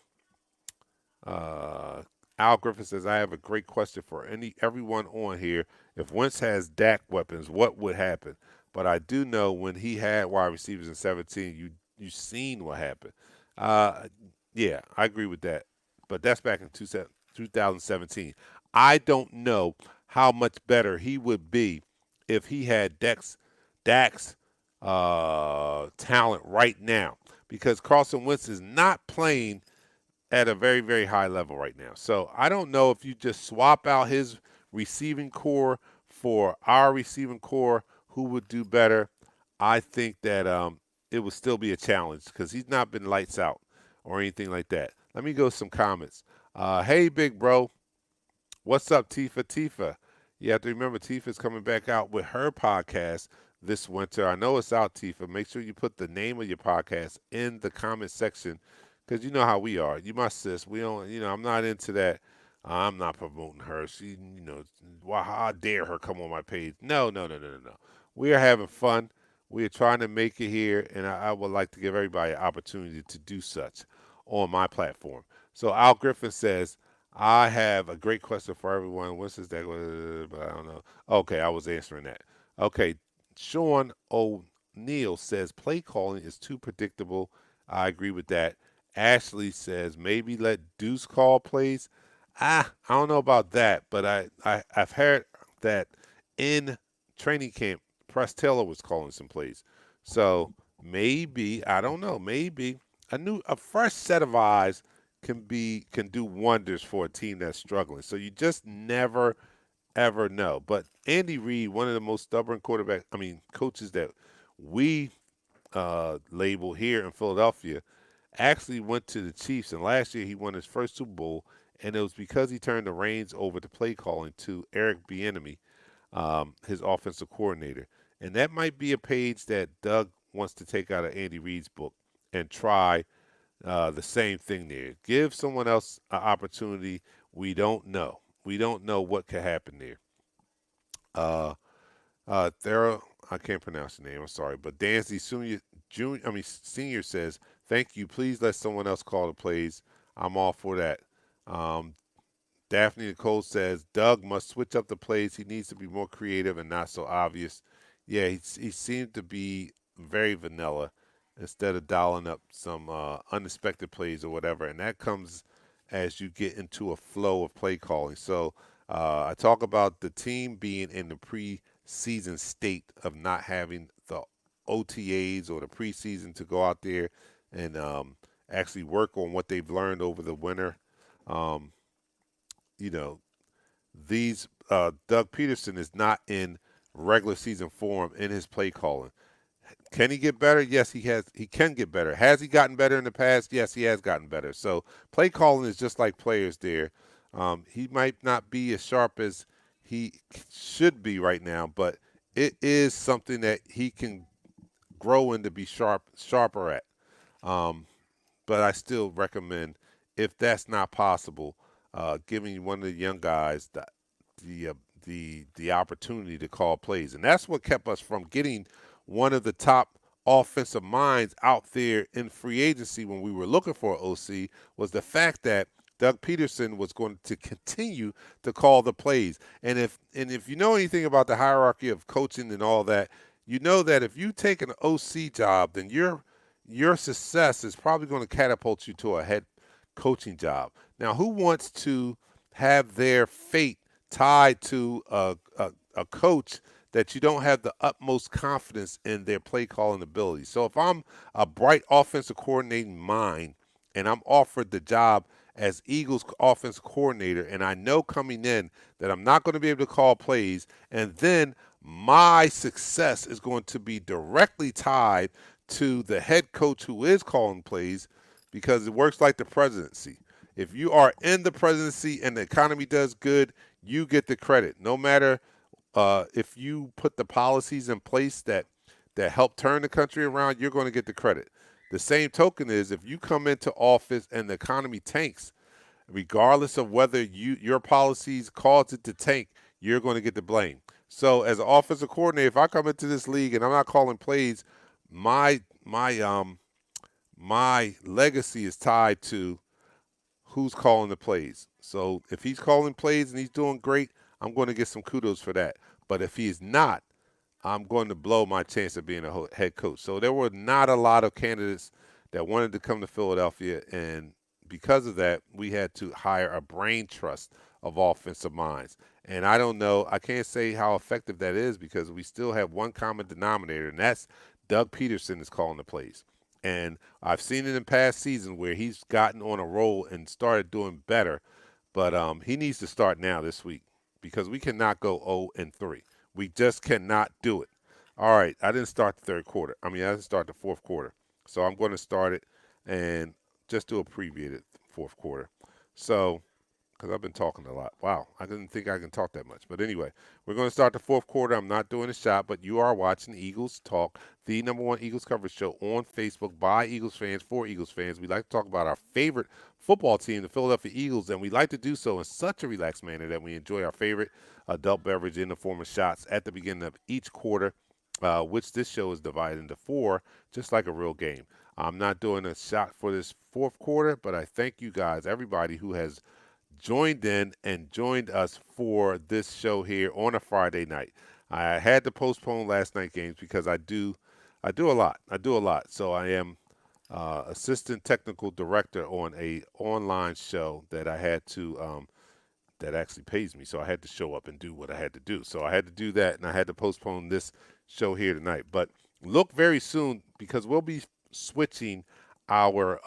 Uh, Al Griffin says, I have a great question for everyone on here. If Wentz has Dak weapons, what would happen? But I do know when he had wide receivers in 17, you seen what happened. Uh, yeah, I agree with that. But that's back in 2017. I don't know how much better he would be if he had Dak's talent right now, because Carson Wentz is not playing at a very, very high level right now. So I don't know if you just swap out his receiving core for our receiving core, who would do better. I think that it would still be a challenge because he's not been lights out or anything like that. Let me go some comments. Hey, big bro. What's up, Tifa? Tifa. You have to remember Tifa's coming back out with her podcast, this winter. I know it's out, Tifa. Make sure you put the name of your podcast in the comment section because you know how we are. You my sis. We don't, I'm not into that. I'm not promoting her. She, why, how dare her come on my page? No, no, no, no, no, no. We are having fun. We are trying to make it here, and I would like to give everybody an opportunity to do such on my platform. So Al Griffin says, I have a great question for everyone. What's his that? But I don't know. Okay, I was answering that. Okay, Sean O'Neill says play calling is too predictable. I agree with that. Ashley says maybe let Deuce call plays. I don't know about that, but I've heard that in training camp, Press Taylor was calling some plays. So maybe I don't know. Maybe a fresh set of eyes can do wonders for a team that's struggling. So you just never ever know. But Andy Reid, one of the most stubborn coaches that we label here in Philadelphia, actually went to the Chiefs, and last year he won his first Super Bowl, and it was because he turned the reins over to play calling to Eric Bieniemy, his offensive coordinator. And that might be a page that Doug wants to take out of Andy Reid's book and try the same thing there. Give someone else an opportunity. We don't know. We don't know what could happen there. Uh, Thera, I can't pronounce the name. I'm sorry, but Danzy Senior says, "Thank you. Please let someone else call the plays. I'm all for that." Um, Daphne Nicole says, "Doug must switch up the plays. He needs to be more creative and not so obvious." Yeah, he seemed to be very vanilla instead of dialing up some unexpected plays or whatever, and that comes as you get into a flow of play calling. So I talk about the team being in the preseason state of not having the OTAs or the preseason to go out there and actually work on what they've learned over the winter. Um, you know, these Doug Peterson is not in regular season form in his play calling. Can he get better? Yes, he has. He can get better. Has he gotten better in the past? Yes, he has gotten better. So play calling is just like players there. He might not be as sharp as he should be right now, but it is something that he can grow into be sharper at. Um, but I still recommend, if that's not possible, giving one of the young guys the uh, the opportunity to call plays, and that's what kept us from getting one of the top offensive minds out there in free agency when we were looking for an OC, was the fact that Doug Peterson was going to continue to call the plays. And if you know anything about the hierarchy of coaching and all that, you know that if you take an OC job, then your success is probably going to catapult you to a head coaching job. Now, who wants to have their fate tied to a coach that you don't have the utmost confidence in their play calling ability? So if I'm a bright offensive coordinating mind and I'm offered the job as Eagles offensive coordinator, and I know coming in that I'm not going to be able to call plays, and then my success is going to be directly tied to the head coach who is calling plays, because it works like the presidency. If you are in the presidency and the economy does good, you get the credit. No matter if you put the policies in place that help turn the country around, you're going to get the credit. The same token is, if you come into office and the economy tanks, regardless of whether your policies cause it to tank, you're going to get the blame. So as an offensive coordinator, if I come into this league and I'm not calling plays, my my my legacy is tied to who's calling the plays. So if he's calling plays and he's doing great, I'm going to get some kudos for that. But if he's not, I'm going to blow my chance of being a head coach. So there were not a lot of candidates that wanted to come to Philadelphia, and because of that, we had to hire a brain trust of offensive minds. And I don't know, I can't say how effective that is, because we still have one common denominator, and that's Doug Peterson is calling the plays. And I've seen it in past seasons where he's gotten on a roll and started doing better, but he needs to start now this week, because we cannot go 0-3. We just cannot do it. All right, I didn't start the third quarter. I didn't start the fourth quarter. So I'm going to start it and just do a preview of the fourth quarter. So because I've been talking a lot. Wow, I didn't think I can talk that much. But anyway, we're going to start the fourth quarter. I'm not doing a shot, but you are watching Eagles Talk, the number one Eagles coverage show on Facebook by Eagles fans for Eagles fans. We like to talk about our favorite football team, the Philadelphia Eagles, and we like to do so in such a relaxed manner that we enjoy our favorite adult beverage in the form of shots at the beginning of each quarter. Which this show is divided into four, just like a real game. I'm not doing a shot for this fourth quarter, but I thank you guys, everybody who has joined in and joined us for this show here on a Friday night. I had to postpone last night games because I do a lot. I do a lot. So I am assistant technical director on a online show that I had to that actually pays me. So I had to show up and do what I had to do. So I had to do that, and I had to postpone this show here tonight. But look very soon because we'll be switching our.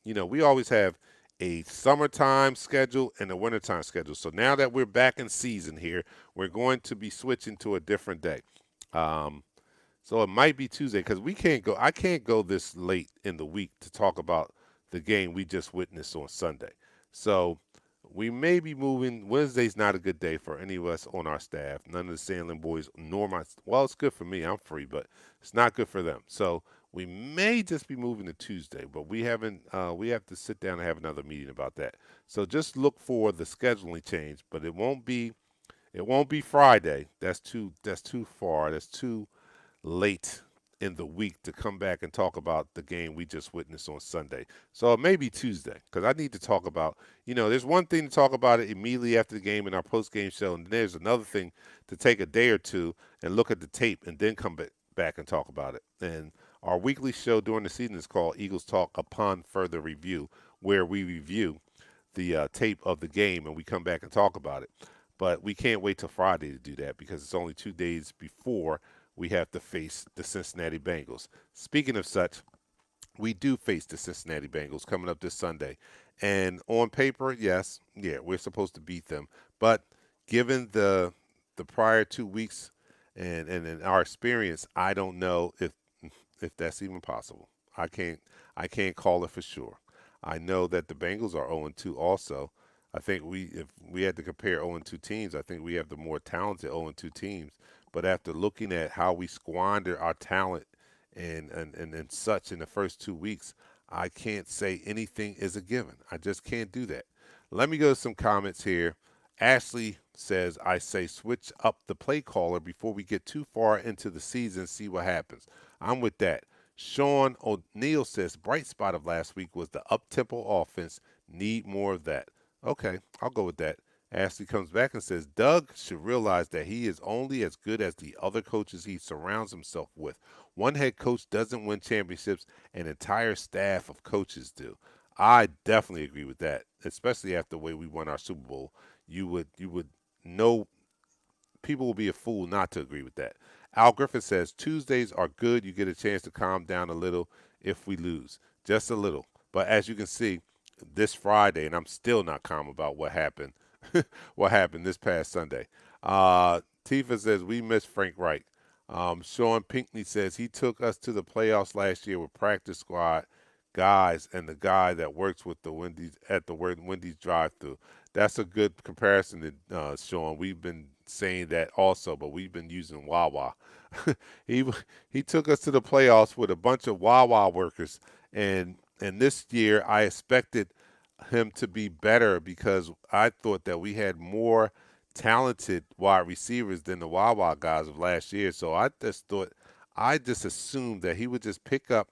We always have a summertime schedule and a wintertime schedule. So now that we're back in season here, we're going to be switching to a different day. Um, so it might be Tuesday because we can't go. I can't go this late in the week to talk about the game we just witnessed on Sunday. So we may be moving. Wednesday's not a good day for any of us on our staff. None of the Sandlin boys, nor my. Well, it's good for me. I'm free, but it's not good for them. So we may just be moving to Tuesday, but we haven't. We have to sit down and have another meeting about that. So just look for the scheduling change, but it won't be. It won't be Friday. That's too. That's too far. That's too late in the week to come back and talk about the game we just witnessed on Sunday. So it may be Tuesday because I need to talk about, there's one thing to talk about it immediately after the game in our post game show, and then there's another thing to take a day or two and look at the tape and then come back and talk about it. And our weekly show during the season is called Eagles Talk Upon Further Review, where we review the tape of the game and we come back and talk about it. But we can't wait till Friday to do that because it's only 2 days before we have to face the Cincinnati Bengals. Speaking of such, we do face the Cincinnati Bengals coming up this Sunday. And on paper, yes, yeah, we're supposed to beat them. But given the prior 2 weeks and in our experience, I don't know if that's even possible. I can't I can't call it for sure. I know that the Bengals are 0-2 also. I think if we had to compare 0-2 teams, I think we have the more talented 0-2 teams. But after looking at how we squander our talent and such in the first 2 weeks, I can't say anything is a given. I just can't do that. Let me go to some comments here. Ashley says, I say switch up the play caller before we get too far into the season, see what happens. I'm with that. Sean O'Neill says, bright spot of last week was the up tempo offense. Need more of that. Okay, I'll go with that. Ashley comes back and says, Doug should realize that he is only as good as the other coaches he surrounds himself with. One head coach doesn't win championships, an entire staff of coaches do. I definitely agree with that, especially after the way we won our Super Bowl. You would know people will be a fool not to agree with that. Al Griffin says Tuesdays are good. You get a chance to calm down a little if we lose, just a little. But as you can see, this Friday, and I'm still not calm about what happened. What happened this past Sunday? Tifa says we miss Frank Reich. Sean Pinckney says he took us to the playoffs last year with practice squad guys and the guy that works with the Wendy's at the Wendy's drive-through. That's a good comparison to Sean. We've been saying that also, but we've been using Wawa. he he took us to the playoffs with a bunch of Wawa workers, and this year I expected him to be better because I thought that we had more talented wide receivers than the Wawa guys of last year. So I just assumed that he would just pick up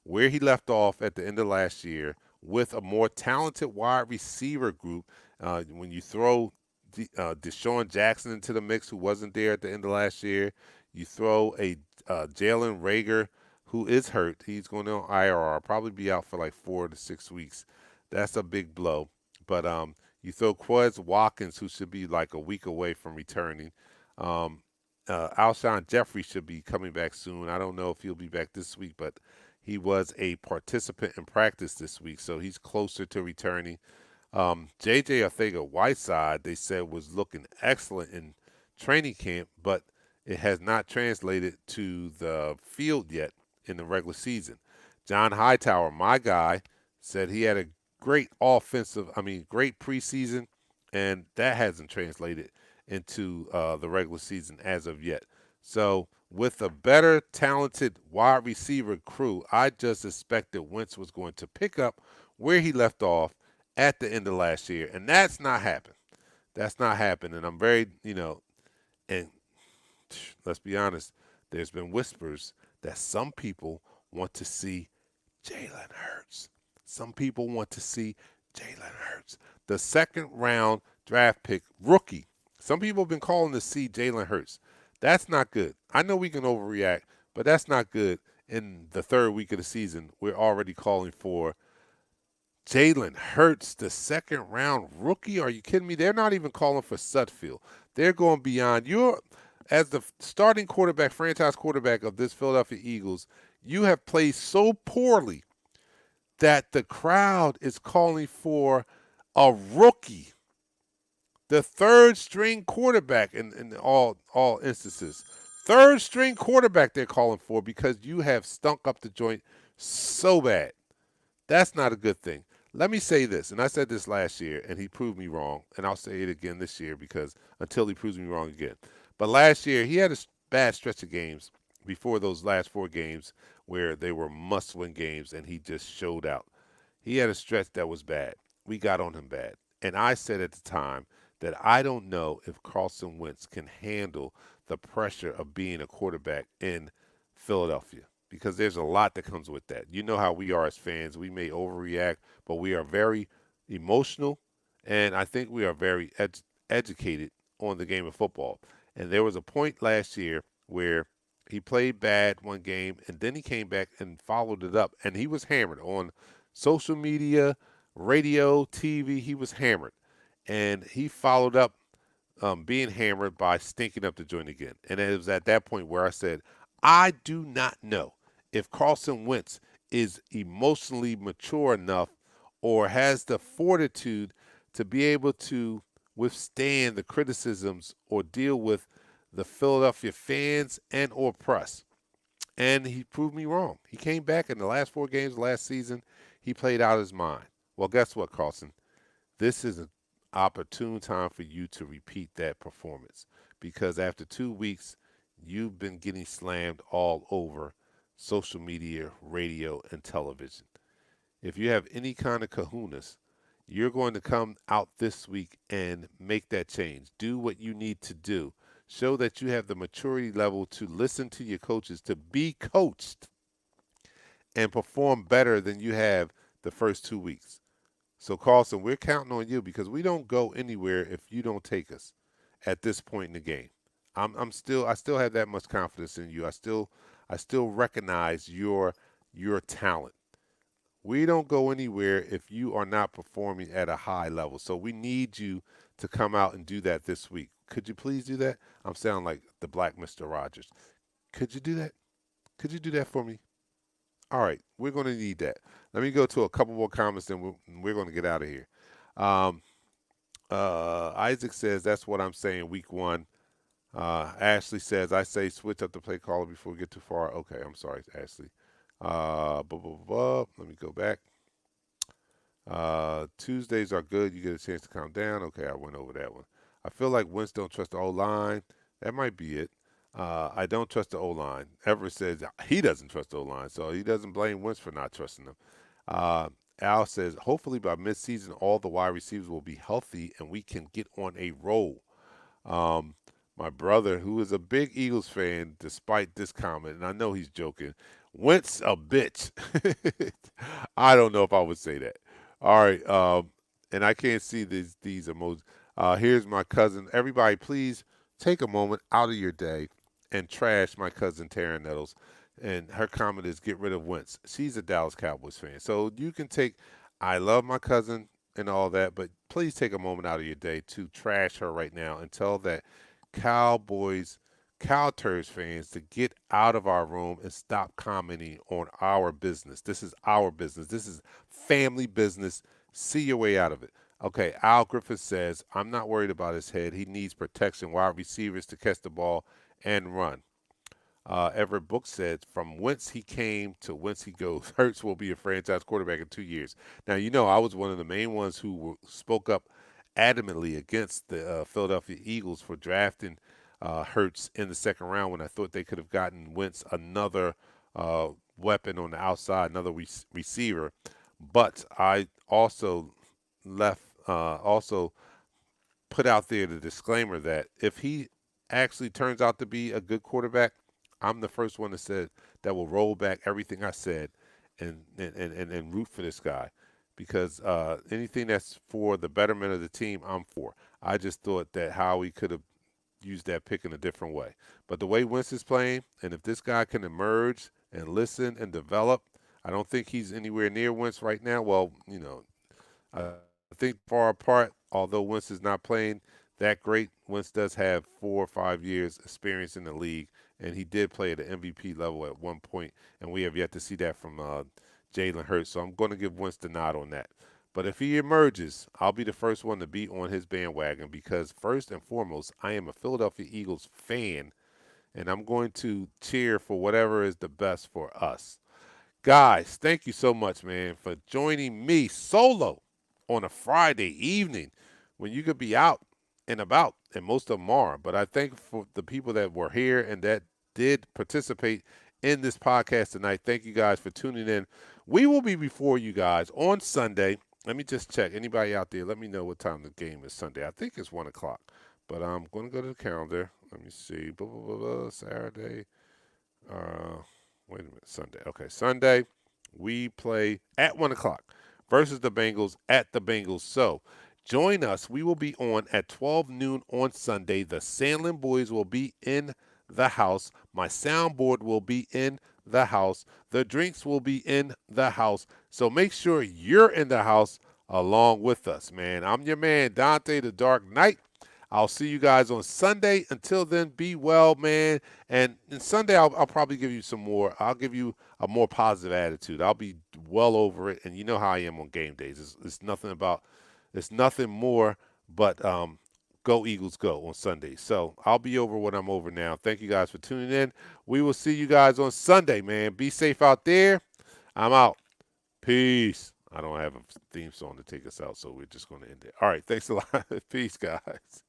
where he left off at the end of last year with a more talented wide receiver group. When you throw Deshaun Jackson into the mix, who wasn't there at the end of last year, you throw a Jalen Rager, who is hurt. He's going on IR, probably be out for like 4 to 6 weeks. That's a big blow. But you throw Quez Watkins, who should be like a week away from returning. Um, Alshon Jeffrey should be coming back soon. I don't know if he'll be back this week, but he was a participant in practice this week, so he's closer to returning. J.J. Arthega-Whiteside, they said, was looking excellent in training camp, but it has not translated to the field yet in the regular season. John Hightower, my guy, said he had a great preseason. and that hasn't translated into the regular season as of yet. So, with a better, talented wide receiver crew, I just expected Wentz was going to pick up where he left off at the end of last year, and that's not happened. That's not happened, and I'm very, and let's be honest, there's been whispers that some people want to see Jalen Hurts. Some people want to see Jalen Hurts. The second round draft pick, rookie. Some people have been calling to see Jalen Hurts. That's not good. I know we can overreact, but that's not good. In the third week of the season, we're already calling for Jalen Hurts, the second round rookie. Are you kidding me? They're not even calling for Sudfeld. They're going beyond. You're, as the starting quarterback, franchise quarterback of this Philadelphia Eagles, you have played so poorly that the crowd is calling for a rookie, the third string quarterback in all instances. Third string quarterback they're calling for because you have stunk up the joint so bad. That's not a good thing. Let me say this, and I said this last year, and he proved me wrong, and I'll say it again this year because until he proves me wrong again. But last year, he had a bad stretch of games before those last four games where they were must-win games, and he just showed out. He had a stretch that was bad. We got on him bad. And I said at the time that I don't know if Carson Wentz can handle the pressure of being a quarterback in Philadelphia because there's a lot that comes with that. You know how we are as fans. We may overreact, but we are very emotional, and I think we are very educated on the game of football. And there was a point last year where he played bad one game, and then he came back and followed it up, and he was hammered on social media, radio, TV. He was hammered, and he followed up being hammered by stinking up the joint again. And it was at that point where I said, I do not know if Carson Wentz is emotionally mature enough or has the fortitude to be able to withstand the criticisms or deal with the Philadelphia fans and or press. And he proved me wrong. He came back in the last four games of last season. He played out his mind. Well, guess what, Carlson? This is an opportune time for you to repeat that performance because after 2 weeks, you've been getting slammed all over social media, radio, and television. If you have any kind of kahunas, you're going to come out this week and make that change. Do what you need to do. Show that you have the maturity level to listen to your coaches, to be coached, and perform better than you have the first 2 weeks. So, Carlson, we're counting on you because we don't go anywhere if you don't take us at this point in the game. I still have that much confidence in you. I still recognize your talent. We don't go anywhere if you are not performing at a high level. So we need you to come out and do that this week. Could you please do that? I'm sounding like the black Mr. Rogers. Could you do that? Could you do that for me? All right, we're going to need that. Let me go to a couple more comments, and we're going to get out of here. Um, Isaac says that's what I'm saying. Week one. Ashley says I say switch up the play caller before we get too far. Okay, I'm sorry, Ashley. Let me go back. Tuesdays are good. You get a chance to calm down. Okay, I went over that one. I feel like Wentz don't trust the O line. That might be it. I don't trust the O line. Everett says he doesn't trust the O line, so he doesn't blame Wentz for not trusting them. Uh, Al says hopefully by midseason all the wide receivers will be healthy and we can get on a roll. Um, my brother, who is a big Eagles fan, despite this comment, and I know he's joking, Wentz a bitch. I don't know if I would say that. All right, and I can't see these emojis. Here's my cousin. Everybody, please take a moment out of your day and trash my cousin Taryn Nettles. And her comment is get rid of Wentz. She's a Dallas Cowboys fan, so you can take. I love my cousin and all that, but please take a moment out of your day to trash her right now and tell that Cowboys, Cowturds fans to get out of our room and stop commenting on our business. This is our business. This is family business. See your way out of it. Okay, Al Griffith says, I'm not worried about his head. He needs protection, wide receivers to catch the ball and run. Everett Book said, from whence he came to whence he goes, Hurts will be a franchise quarterback in 2 years. Now, you know, I was one of the main ones who spoke up adamantly against the Philadelphia Eagles for drafting Hurts in the second round when I thought they could have gotten Wentz another uh, weapon on the outside, another receiver. But I also also put out there the disclaimer that if he actually turns out to be a good quarterback, I'm the first one that said that will roll back everything I said and root for this guy because anything that's for the betterment of the team, I'm for. I just thought that Howie could have used that pick in a different way. But the way Wentz is playing, and if this guy can emerge and listen and develop, I don't think he's anywhere near Wentz right now. Well, I think far apart, although Wentz is not playing that great. Wentz does have 4 or 5 years experience in the league, and he did play at the MVP level at one point, and we have yet to see that from Jalen Hurts. So I'm going to give Wentz the nod on that. But if he emerges, I'll be the first one to be on his bandwagon because first and foremost, I am a Philadelphia Eagles fan, and I'm going to cheer for whatever is the best for us. Guys, thank you so much, man, for joining me solo on a Friday evening when you could be out and about, and most of them are. But I thank for the people that were here and that did participate in this podcast tonight. Thank you guys for tuning in. We will be before you guys on Sunday. Let me just check. Anybody out there, let me know what time the game is Sunday. I think it's 1 o'clock. But I'm going to go to the calendar. Let me see. Blah, blah, blah, blah. Saturday. Uh, Wait a minute. Sunday. Okay, Sunday we play at 1 o'clock versus the Bengals at the Bengals. So join us. We will be on at 12 noon on Sunday. The Sandlin boys will be in the house. My soundboard will be in the house. The drinks will be in the house. So make sure you're in the house along with us, man. I'm your man, Dante the Dark Knight. I'll see you guys on Sunday. Until then, be well, man. And Sunday, I'll probably give you some more. I'll give you a more positive attitude. I'll be well over it. And you know how I am on game days. It's nothing more but go Eagles go on Sunday. So I'll be over what I'm over now. Thank you guys for tuning in. We will see you guys on Sunday, man. Be safe out there. I'm out. Peace. I don't have a theme song to take us out, so we're just going to end it. All right. Thanks a lot. Peace, guys.